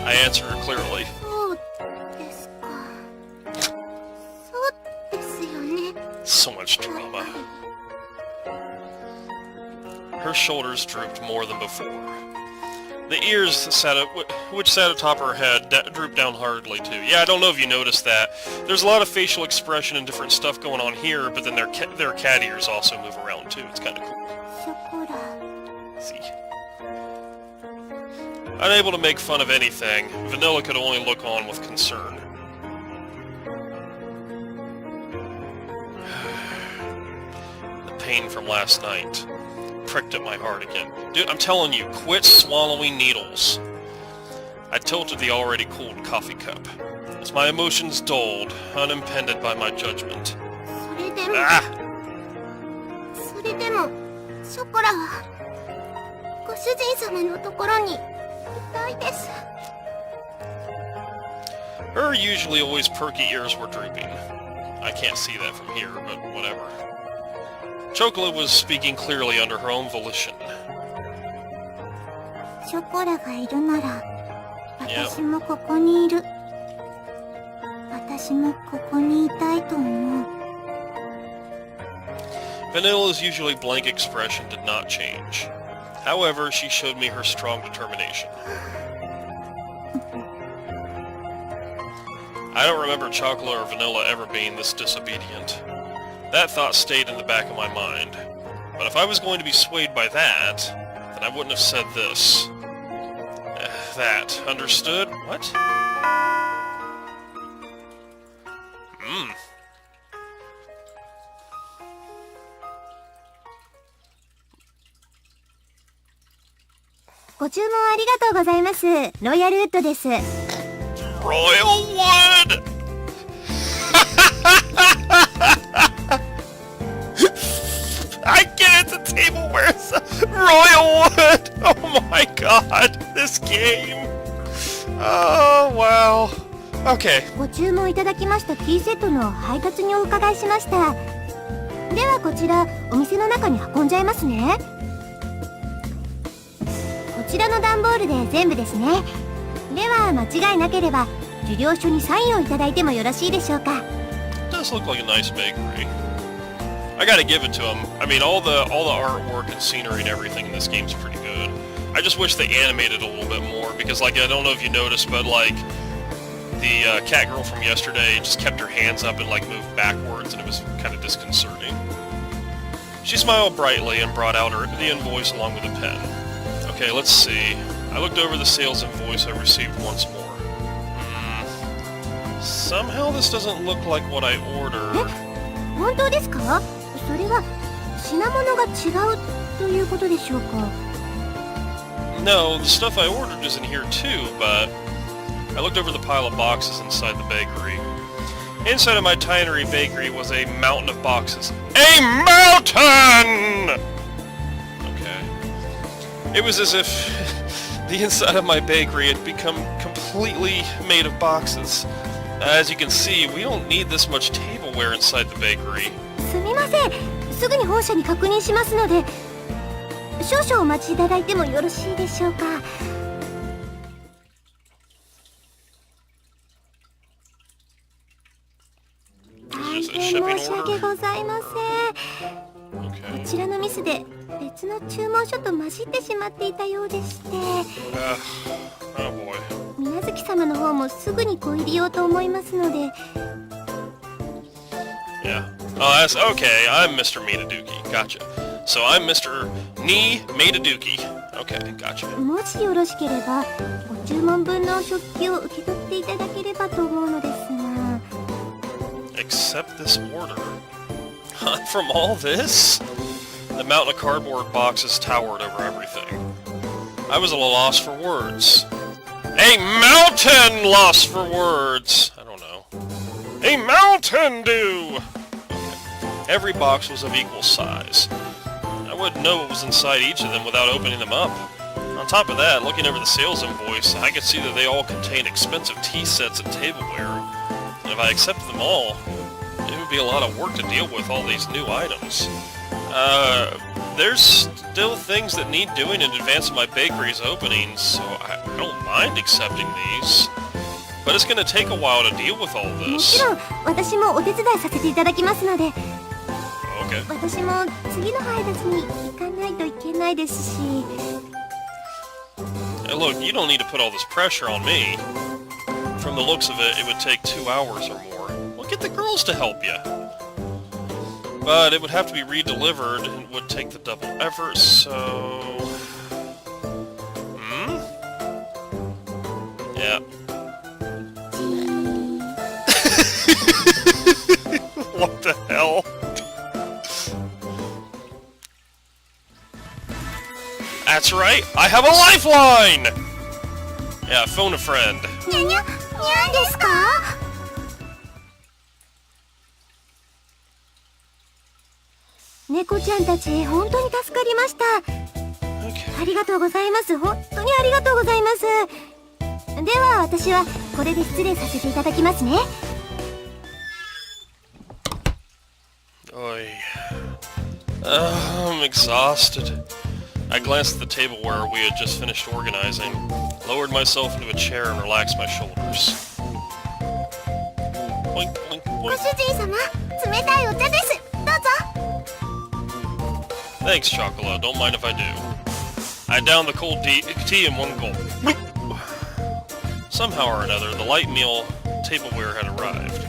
I answered her clearly.
そうですか。そうですよね。
So much drama. Her shoulders drooped more than before. The ears which sat atop her head drooped down hardly too. Yeah, I don't know if you noticed that. There's a lot of facial expression and different stuff going on here, but then their cat ears also move around too. It's kind of cool.
ショコラ。
See. Unable to make fun of anything, Vanilla could only look on with concern. The pain from last night pricked at my heart again. Dude, I'm telling you, quit swallowing needles. I tilted the already cooled coffee cup, as my emotions dulled, unimpeded by my judgment.
それでも、
Ah!
それでもショコラはご主人様のところにいたいです。
Her usually always perky ears were drooping. I can't see that from here, but whatever. Chocolate was speaking clearly under her own volition.
ショコラがいるなら私もここにいる。私もここにいたいと思う。
Vanilla's usually blank expression did not change. However, she showed me her strong determination. I don't remember Chocolate or Vanilla ever being this disobedient. That thought stayed in the back of my mind. But if I was going to be swayed by that, then I wouldn't have said this. That. Understood? What? Hmm.
ご注文ありがとうございます。ロイヤルウッドです。
Royal Wood! I get it, the tableware Royal Wood! Oh my god, this game! Oh, wow. Okay.
ご注文いただきましたティーセットの配達にお伺いしました。ではこちらお店の中に運んじゃいますね。ちらの段ボールで全部ですね。では間違いなければ受領書にサインをいただいてもよろしいでしょうか。
Does look like a nice bakery. I gotta give it to them. I mean, all the artwork and scenery and everything in this game's pretty good. I just wish they animated a little bit more because, like, I don't know if you noticed, but like the cat girl from yesterday just kept her hands up and like moved backwards, and it was kind of disconcerting. She smiled brightly and brought out the invoice along with a pen. Okay, let's see. I looked over the sales invoice I received once more. Somehow this doesn't look like what I ordered.
本当ですか？それは品物が違うということでしょうか？
No, the stuff I ordered is in here too, but I looked over the pile of boxes inside the bakery. Inside of my tiny bakery was a mountain of boxes. A mountain! Okay. It was as if the inside of my bakery had become completely made of boxes. As you can see, we don't need this much tableware inside the bakery.
すみません。すぐに本社に確認しますので、少々お待ちいただいてもよろしいでしょうか。大変申し訳ございません。こちらのミスで別の注文書と混じってしまっていたようでして、
Oh boy.
水月様の方もすぐにご入りようと思いますので。
Yeah. Oh, that's okay. I'm Mr. Mitaduki. Gotcha. So I'm Mr. Ni Mitaduki. Okay, gotcha.
もしよろしければご注文分の食器を受け取っていただければと思うのですが。
Accept this order. From all this? The mountain of cardboard boxes towered over everything. I was at a loss for words. A mountain lost for words! I don't know. A Mountain Dew! Okay. Every box was of equal size. I wouldn't know what was inside each of them without opening them up. On top of that, looking over the sales invoice, I could see that they all contained expensive tea sets and tableware. And if I accepted them all, it would be a lot of work to deal with all these new items. There's still things that need doing in advance of my bakery's opening, so I don't mind accepting these. But it's gonna take a while to deal with all
も
this.
ちろん私もお手伝いさせていただきますので。
Okay.
私も次の配達に行かないといけないですし。
Hey, look, you don't need to put all this pressure on me. From the looks of it, it would take 2 hours or more. Well, get the girls to help you. But it would have to be re-delivered and would take the double effort, so... Yeah. What the hell? That's right, I have a lifeline! Yeah, phone a friend.
にゃにゃ、にゃんですか？猫ちゃんたち、本当に助かりました。
Okay.
ありがとうございます。本当にありがとうございます。では、私はこれで失礼させていただきますね。
Oy. I'm exhausted. I glanced at the tableware we had just finished organizing, lowered myself into a chair and relaxed my shoulders. Boink, boink,
ご
boink.
主人様、冷たいお茶です。どうぞ。
Thanks, Chocola. Don't mind if I do. I downed the cold tea in one gulp. Bloop. Somehow or another, the light meal tableware had arrived.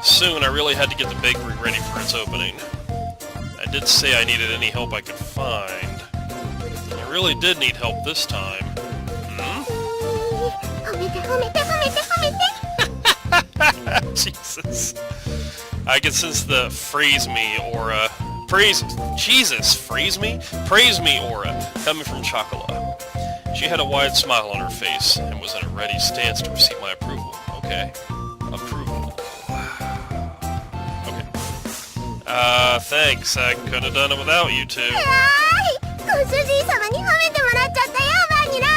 Soon, I really had to get the bakery ready for its opening. I did say I needed any help I could find. I really did need help this time.
褒めて褒めて褒めて褒めて。
Jesus. I could sense the praise me aura. Praise me aura coming from Chocola. She had a wide smile on her face and was in a ready stance to receive my approval. Okay. Approval. Okay. Thanks. I could have done it without you two.
はーい、ご主人様に褒めてもらっちゃったよ、バニラ。は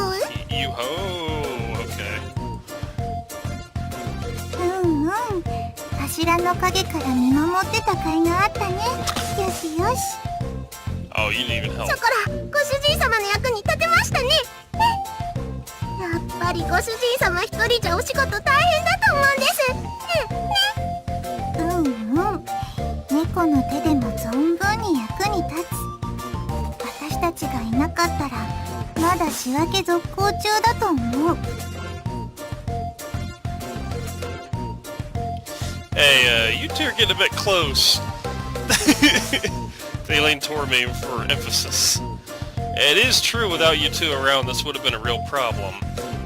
ーい、
You ho. Okay.
うんうん。柱の陰から見守ってた甲斐があったね。よしよし。
Oh, you didn't even help.
ショコラ、ご主人様の役に立てましたね。やっぱりご主人様一人じゃお仕事大変だと思うんです。ね。猫の手でも存分に役に立つ。私たちがいなかったらまだ仕分け続行中だと思う。
Hey, you two are getting a bit close. They leaned toward me for emphasis. It is true, without you two around, this would have been a real problem.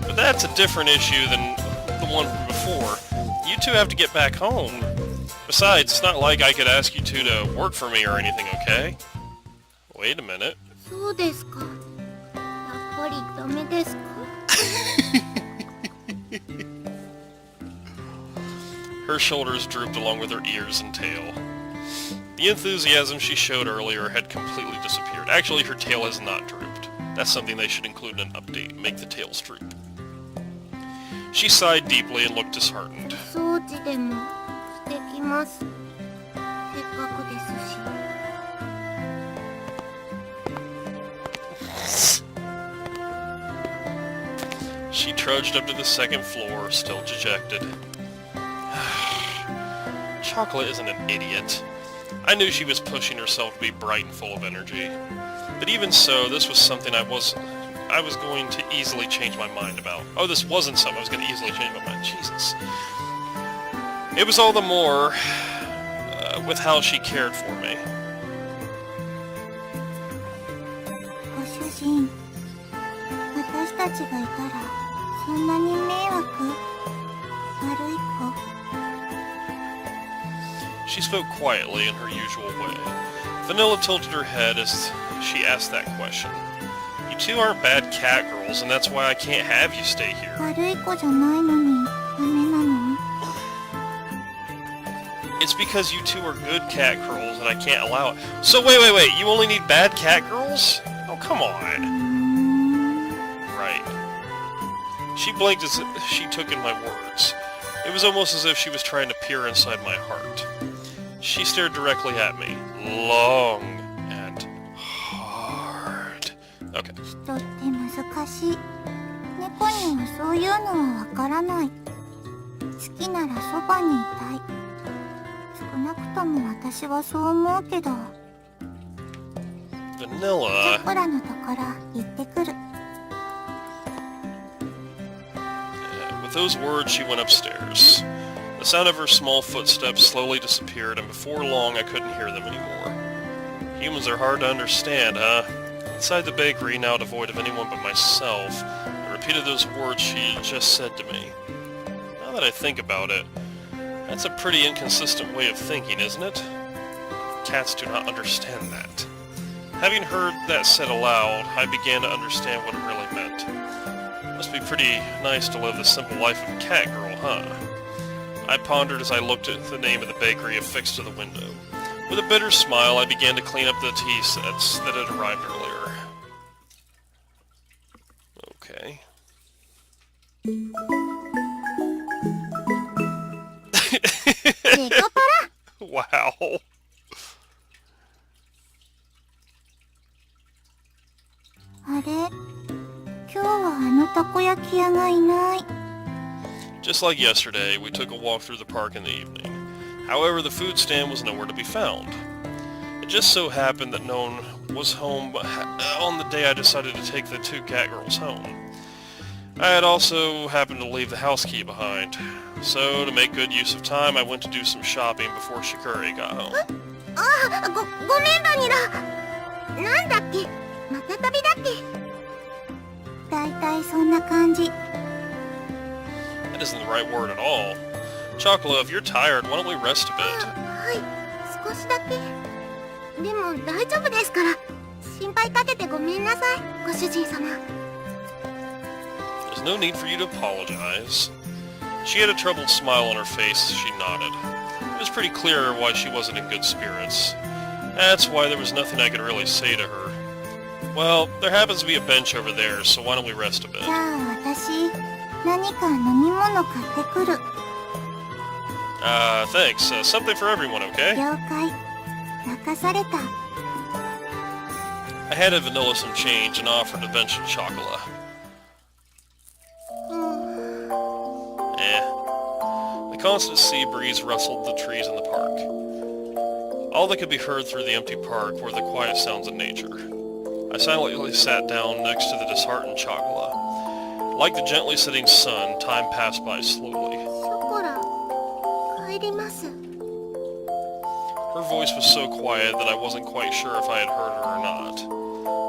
But that's a different issue than the one from before. You two have to get back home. Besides, it's not like I could ask you two to work for me or anything, okay? Wait a minute.
そうですか。やっぱりダメですか。
Her shoulders drooped along with her ears and tail. The enthusiasm she showed earlier had completely disappeared. Actually, her tail has not drooped. That's something they should include in an update. Make the tails droop. She sighed deeply and looked disheartened.
掃除でもしてきます。せっかくですし。
She trudged up to the second floor, still dejected. Chocolate isn't an idiot. I knew she was pushing herself to be bright and full of energy. But even so, this was something I was going to easily change my mind about. Oh, this wasn't something I was going to easily change my mind. Jesus. It was all the more with how she cared for me.
ご主人、私たちがいたらそんなに迷惑？悪い子？
She spoke quietly in her usual way. Vanilla tilted her head as she asked that question. You two aren't bad catgirls, and that's why I can't have you stay here.
悪い子じゃないのにダメなの？
It's because you two are good catgirls, and I can't allow it. So wait, you only need bad catgirls? Oh, come on. Right. She blinked as she took in my words. It was almost as if she was trying to peer inside my heart. She stared directly at me, long and hard. Okay.
人って難しい。猫にはそういうのはわからない。好きならそばにいたい。少なくとも私はそう思うけど。
Vanilla.
チョコラのところ行ってくる。
With those words, she went upstairs. The sound of her small footsteps slowly disappeared, and before long I couldn't hear them anymore. Humans are hard to understand, huh? Inside the bakery, now devoid of anyone but myself, I repeated those words she just said to me. Now that I think about it, that's a pretty inconsistent way of thinking, isn't it? Cats do not understand that. Having heard that said aloud, I began to understand what it really meant. Must be pretty nice to live the simple life of a cat girl, huh? I pondered as I looked at the name of the bakery affixed to the window. With a bitter smile, I began to clean up the tea sets that had arrived earlier. Okay.
NEKOPARA!
Wow. Just like yesterday, we took a walk through the park in the evening. However, the food stand was nowhere to be found. It just so happened that no one was home on the day I decided to take the two catgirls home. I had also happened to leave the house key behind. So, to make good use of time, I went to do some shopping before Shikuri got home.
ああ、ごめんバニラ。なんだっけ、また旅だっけ。だいたいそんな感じ。
That isn't the right word at all. Chocolate, if you're tired, why don't we rest a bit?
はい、少しだけ。でも大丈夫ですから。心配かけてごめんなさい、ご主人様。
There's no need for you to apologize. She had a troubled smile on her face as she nodded. It was pretty clear why she wasn't in good spirits. That's why there was nothing I could really say to her. Well, there happens to be a bench over there, so why don't we rest a bit?
じゃあ私、何か飲み物買ってくる。
Thanks. Something for everyone, okay?
了解。任された。
I handed Vanilla some change and offered a bench of chocolate. The constant sea breeze rustled the trees in the park. All that could be heard through the empty park were the quiet sounds of nature. I silently sat down next to the disheartened chocolate. Like the gently setting sun, time passed by slowly.
ショコラ、帰ります。
Her voice was so quiet that I wasn't quite sure if I had heard her or not.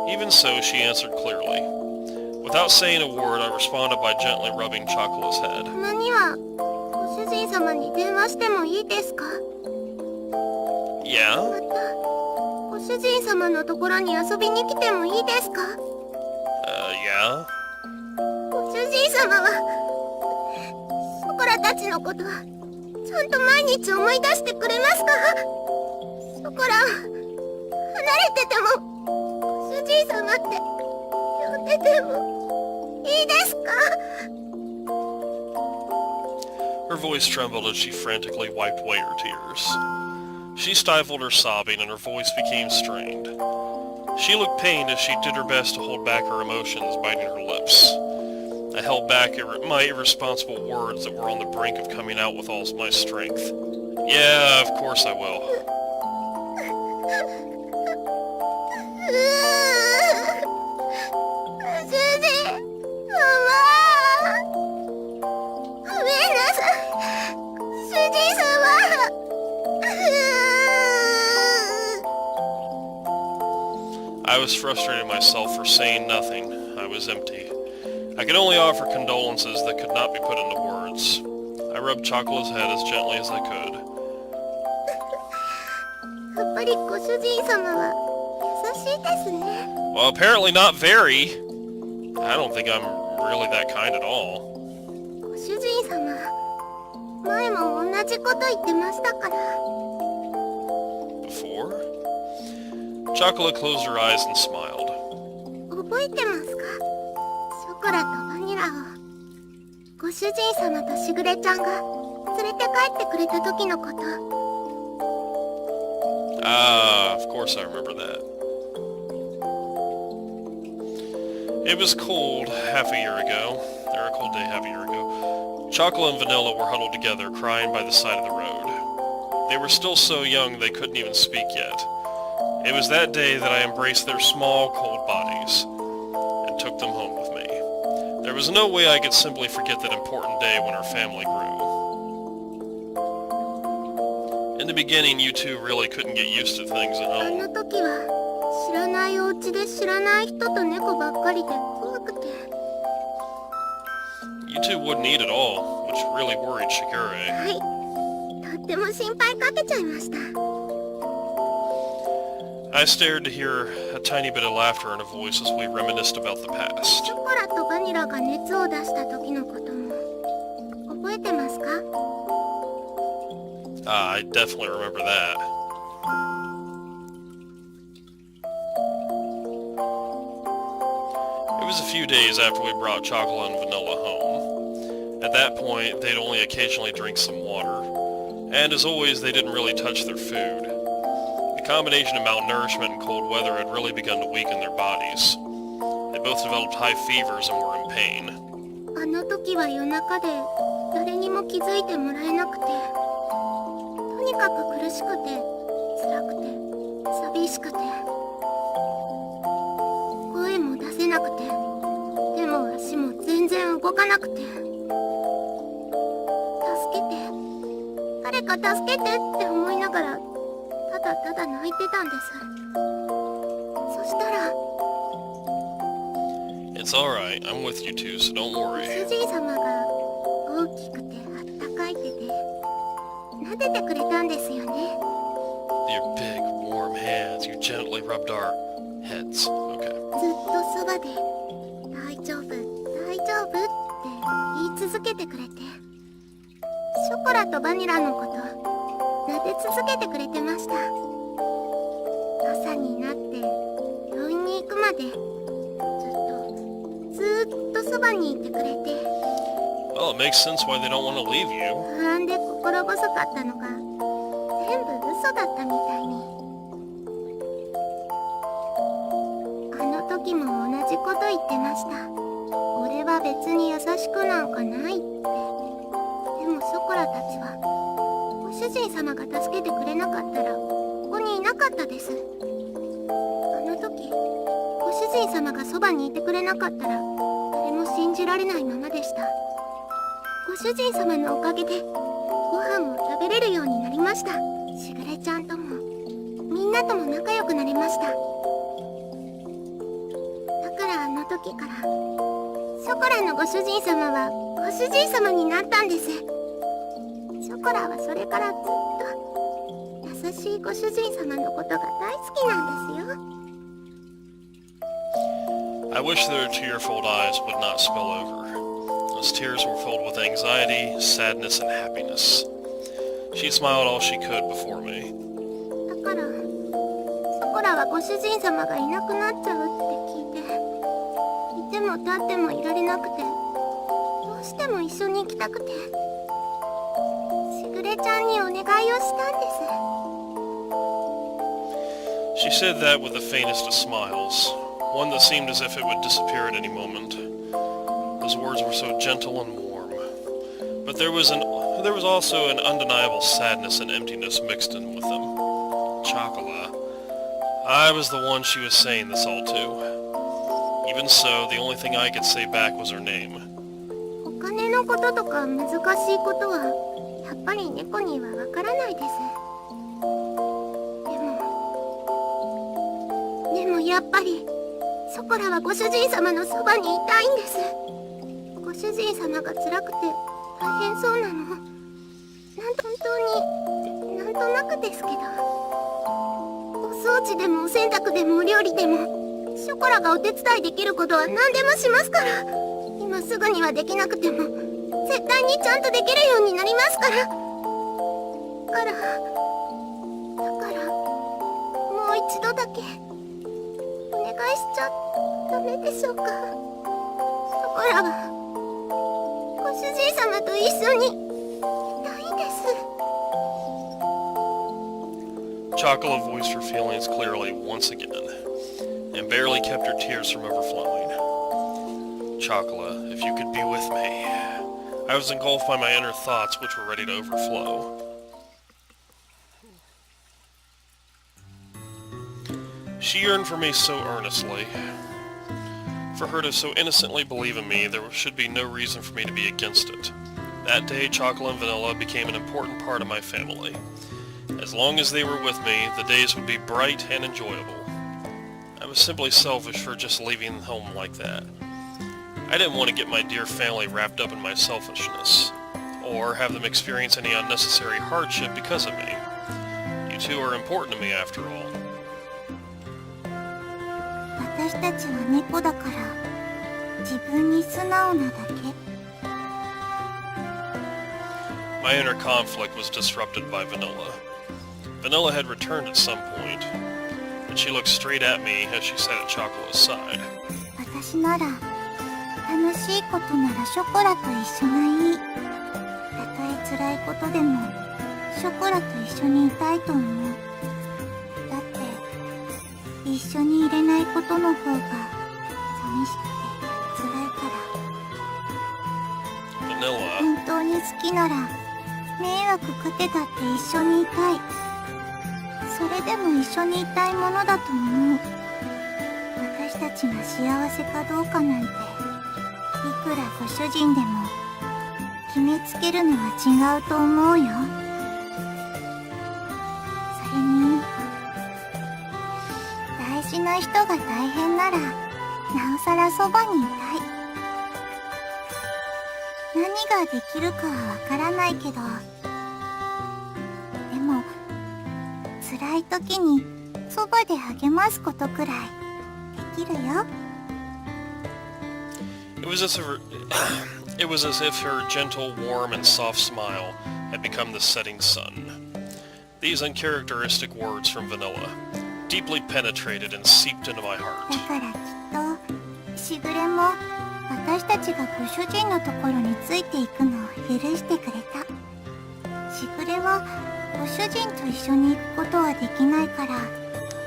Even so, she answered clearly. Without saying a word, I responded by gently rubbing Chocolate's head.
たまにはご主人様に電話してもいいですか？
Yeah?
またご主人様のところに遊びに来てもいいですか？
Yeah?
ご主人様はショコラたちのことはちゃんと毎日思い出してくれますか？ショコラは離れててもご主人様って呼んでてもいいですか？
Her voice trembled as she frantically wiped away her tears. She stifled her sobbing and her voice became strained. She looked pained as she did her best to hold back her emotions, biting her lips. I held back my irresponsible words that were on the brink of coming out with all my strength. Yeah, of course I will.
ご主人様、ごめんなさい、ご主人様。
I was frustrated myself for saying nothing. I was empty. I could only offer condolences that could not be put into words. I rubbed Chocolate's head as gently as I could.
やっぱりご主人様は優しいですね。
Well, apparently not very. I don't think I'm really that kind at all.
ご主人様、前も同じこと言ってましたから。
Before? Chocolate closed her eyes and smiled.
覚えてますか？ショコラとバニラをご主人様としぐれちゃんが連れて帰ってくれた時のこと。
Ah, of course I remember that. It was cold half a year ago. Or a cold day half a year ago. Chocolate and Vanilla were huddled together, crying by the side of the road. They were still so young they couldn't even speak yet. It was that day that I embraced their small, cold bodies and took them home with me. There was no way I could simply forget that important day when our family grew. In the beginning, you two really couldn't get used to things at
あ
home.
の時は知らないお家で知らない人と猫ばっかりで怖くて。
You two wouldn't eat at all, which really worried Shigure.
はい、とっても心配かけちゃいました。
I stared to hear a tiny bit of laughter in a voice as we reminisced about the past.
ショコラとバニラが熱を出した時のことも覚えてますか？
Ah, I definitely remember that. It was a few days after we brought Chocolate and Vanilla home. At that point, they'd only occasionally drink some water. And as always, they didn't really touch their food. The combination of malnourishment and cold weather had really begun to weaken their bodies. They both developed high fevers and were in pain.
あの時は夜中で誰にも気づいてもらえなくて、とにかく苦しくて辛くて寂しくて、声も出せなくて、手も足も全然動かなくて、助けて、誰か助けてって思いながらただただ泣いてたんです。そしたら
It's alright, I'm with you two, so don't
主
worry.
人様が大きくてあったかい手で撫でてくれたんですよね。
Your big, warm hands, you gently rubbed our heads. Okay.
ずっとそばで大丈夫大丈夫って言い続けてくれて、ショコラとバニラのこと撫で続けてくれてました。朝になって病院に行くまでずっとそばにいてくれて、
Well, it makes sense why they don't want to leave you.
不安で心細かったのが全部嘘だったみたいに。時も同じこと言ってました。俺は別に優しくなんかないって。でもショコラたちはご主人様が助けてくれなかったらここにいなかったです。あの時ご主人様がそばにいてくれなかったら誰も信じられないままでした。ご主人様のおかげでご飯も食べれるようになりました。しぐれちゃんともみんなとも仲良くなれました。だからあの時からショコラのご主人様はご主人様になったんです。ショコラはそれからずっと優しいご主人様のことが大好きなんですよ。
I wish their tearful eyes would not spill over. Those tears were filled with anxiety, sadness, and happiness. She smiled all she could before me.
だからショコラはご主人様がいなくなっちゃうって聞いて、いても立ってもいられなくて、どうしても一緒に行きたくて、しぐれちゃんにお願いをしたんです。
She said that with the faintest of smiles, one that seemed as if it would disappear at any moment. Those words were so gentle and warm, but there was also an undeniable sadness and emptiness mixed in with them. Chocola. I was the one she was saying this all to. Even so, the only thing I could say back was her name.
お金のこととか難しいことはやっぱり猫にはわからないです。でもやっぱりショコラはご主人様のそばにいたいんです。ご主人様が辛くて大変そうなの、本当になんとなくですけど、お掃除でもお洗濯でもお料理でもショコラがお手伝いできることは何でもしますから。今すぐにはできなくても絶対にちゃんとできるようになりますから。だからもう一度だけお願いしちゃダメでしょうか。ショコラはご主人様と一緒にいたいんです。
Chocola voiced her feelings clearly once again, and barely kept her tears from overflowing. Chocola, if you could be with me. I was engulfed by my inner thoughts, which were ready to overflow. She yearned for me so earnestly. For her to so innocently believe in me, there should be no reason for me to be against it. That day, Chocolate and Vanilla became an important part of my family. As long as they were with me, the days would be bright and enjoyable. I was simply selfish for just leaving home like that. I didn't want to get my dear family wrapped up in my selfishness, or have them experience any unnecessary hardship because of me. You two are important to me after all.
私たちは猫だから自分に素直なだけ。
My inner conflict was disrupted by Vanilla. Vanilla had returned at some point, and she looked straight at me as she sat at Chocola's side.
私なら楽しいことならショコラと一緒がいい。たとえ辛いことでもショコラと一緒にいたいと思う。だって一緒にいれないことの方が寂しくて辛いから。
Vanilla.
本当に好きなら迷惑かけたって一緒にいたい。それでも一緒にいたいものだと思う。私たちが幸せかどうかなんていくらご主人でも決めつけるのは違うと思うよ。それに大事な人が大変ならなおさらそばにいたい。何ができるかはわからないけど、でも辛い時にそばで励ますことくらいできるよ。
It was as if her gentle, warm, and soft smile had become the setting sun. These uncharacteristic words from Vanilla deeply penetrated and seeped into my
だ
heart.
からきっとしぐれも私たちがご主人のところについていくのを許してくれた。しぐれはご主人と一緒に行くことはできないから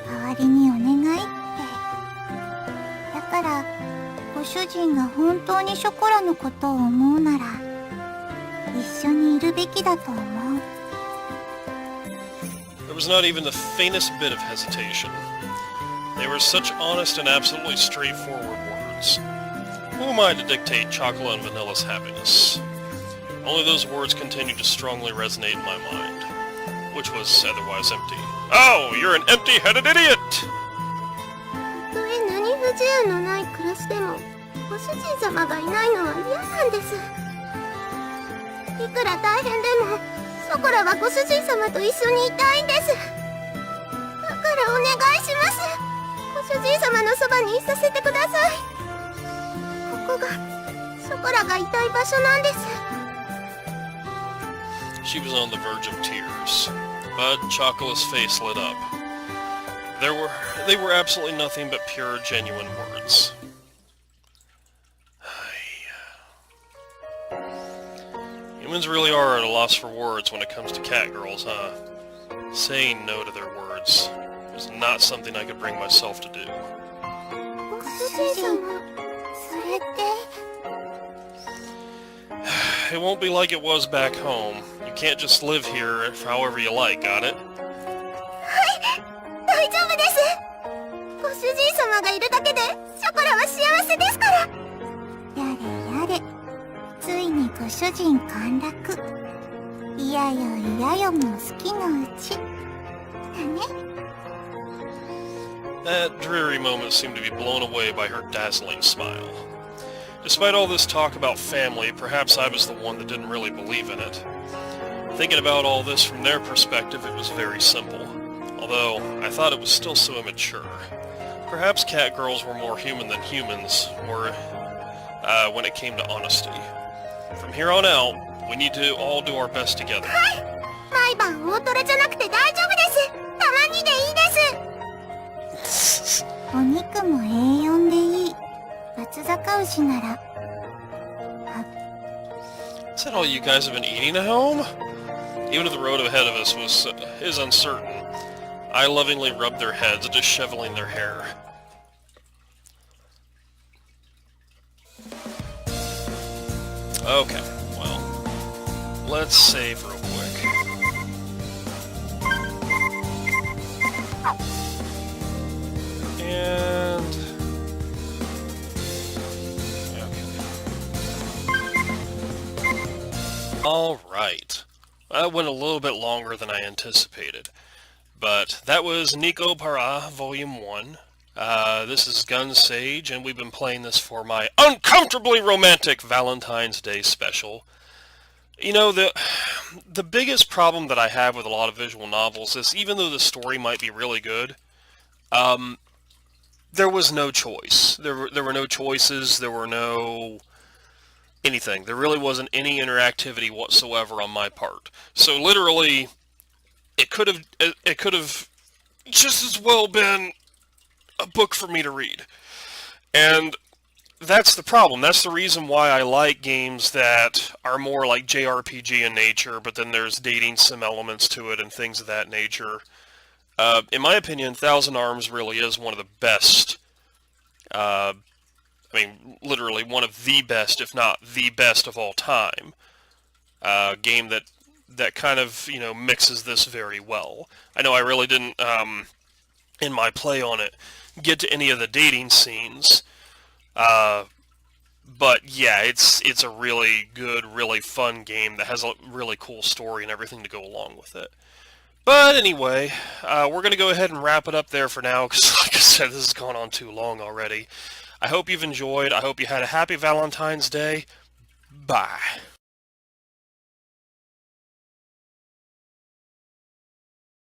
代わりにお願いって。ら、ご主人が本当にショコラのことを思うなら、一緒にいるべきだと思う。
There was not even the faintest bit of hesitation. They were such honest and absolutely straightforward words. Who am I to dictate chocolate and vanilla's happiness? Only those words continued to strongly resonate in my mind, which was otherwise empty. Oh, you're an empty-headed idiot!
たとえ何不自由のない暮らしでも、ご主人様がいないのは嫌なんです。いくら大変でも、ショコラはご主人様と一緒にいたいんです。だからお願いします。ご主人様のそばにいさせてください。ここがショコラがいたい場所なんです。
She was on the verge of tears, but Chocola's face lit up. They were absolutely nothing but pure, genuine words. Humans really are at a loss for words when it comes to catgirls, huh? Saying no to their words was not something I could bring myself to do.
ご主人様、それって。
It won't be like it was back home. You can't just live here however you like, got it?
大丈夫です。ご主人様がいるだけでショコラは幸せですから。やれやれ、ついにご主人陥落。いやよいやよも好きのうちだね。
That dreary moment seemed to be blown away by her dazzling smile. Despite all this talk about family, perhaps I was the one that didn't really believe in it. Thinking about all this from their perspective, it was very simple. Although, I thought it was still so immature. Perhaps catgirls were more human than humans were when it came to honesty. From here on out, we need to all do our best together.
毎晩大トレじゃなくて大丈夫です。たまにでいいです。お肉もA4でいい。松阪牛なら。
Is that all you guys have been eating at home? Even if the road ahead of us is uncertain, I lovingly rubbed their heads, disheveling their hair. Okay, well, let's save real quick. And... Alright. That went a little bit longer than I anticipated. But that was NEKOPARA Volume 1. This is Gun Sage, and we've been playing this for my Uncomfortably Romantic Valentine's Day special. You know, the biggest problem that I have with a lot of visual novels is, even though the story might be really good, there was no choice. There were no choices, there were no... anything. There really wasn't any interactivity whatsoever on my part. So literally, it could have just as well been a book for me to read. And that's the problem. That's the reason why I like games that are more like JRPG in nature, but then there's dating sim elements to it and things of that nature. In my opinion, Thousand Arms really is one of the best, I mean, literally one of the best, if not the best of all time. Game that kind of, you know, mixes this very well. I know I really didn't, in my play on it, get to any of the dating scenes. But yeah, it's a really good, really fun game that has a really cool story and everything to go along with it. But anyway, we're going to go ahead and wrap it up there for now, because like I said, this has gone on too long already. I hope you've enjoyed. I hope you had a happy Valentine's Day. Bye.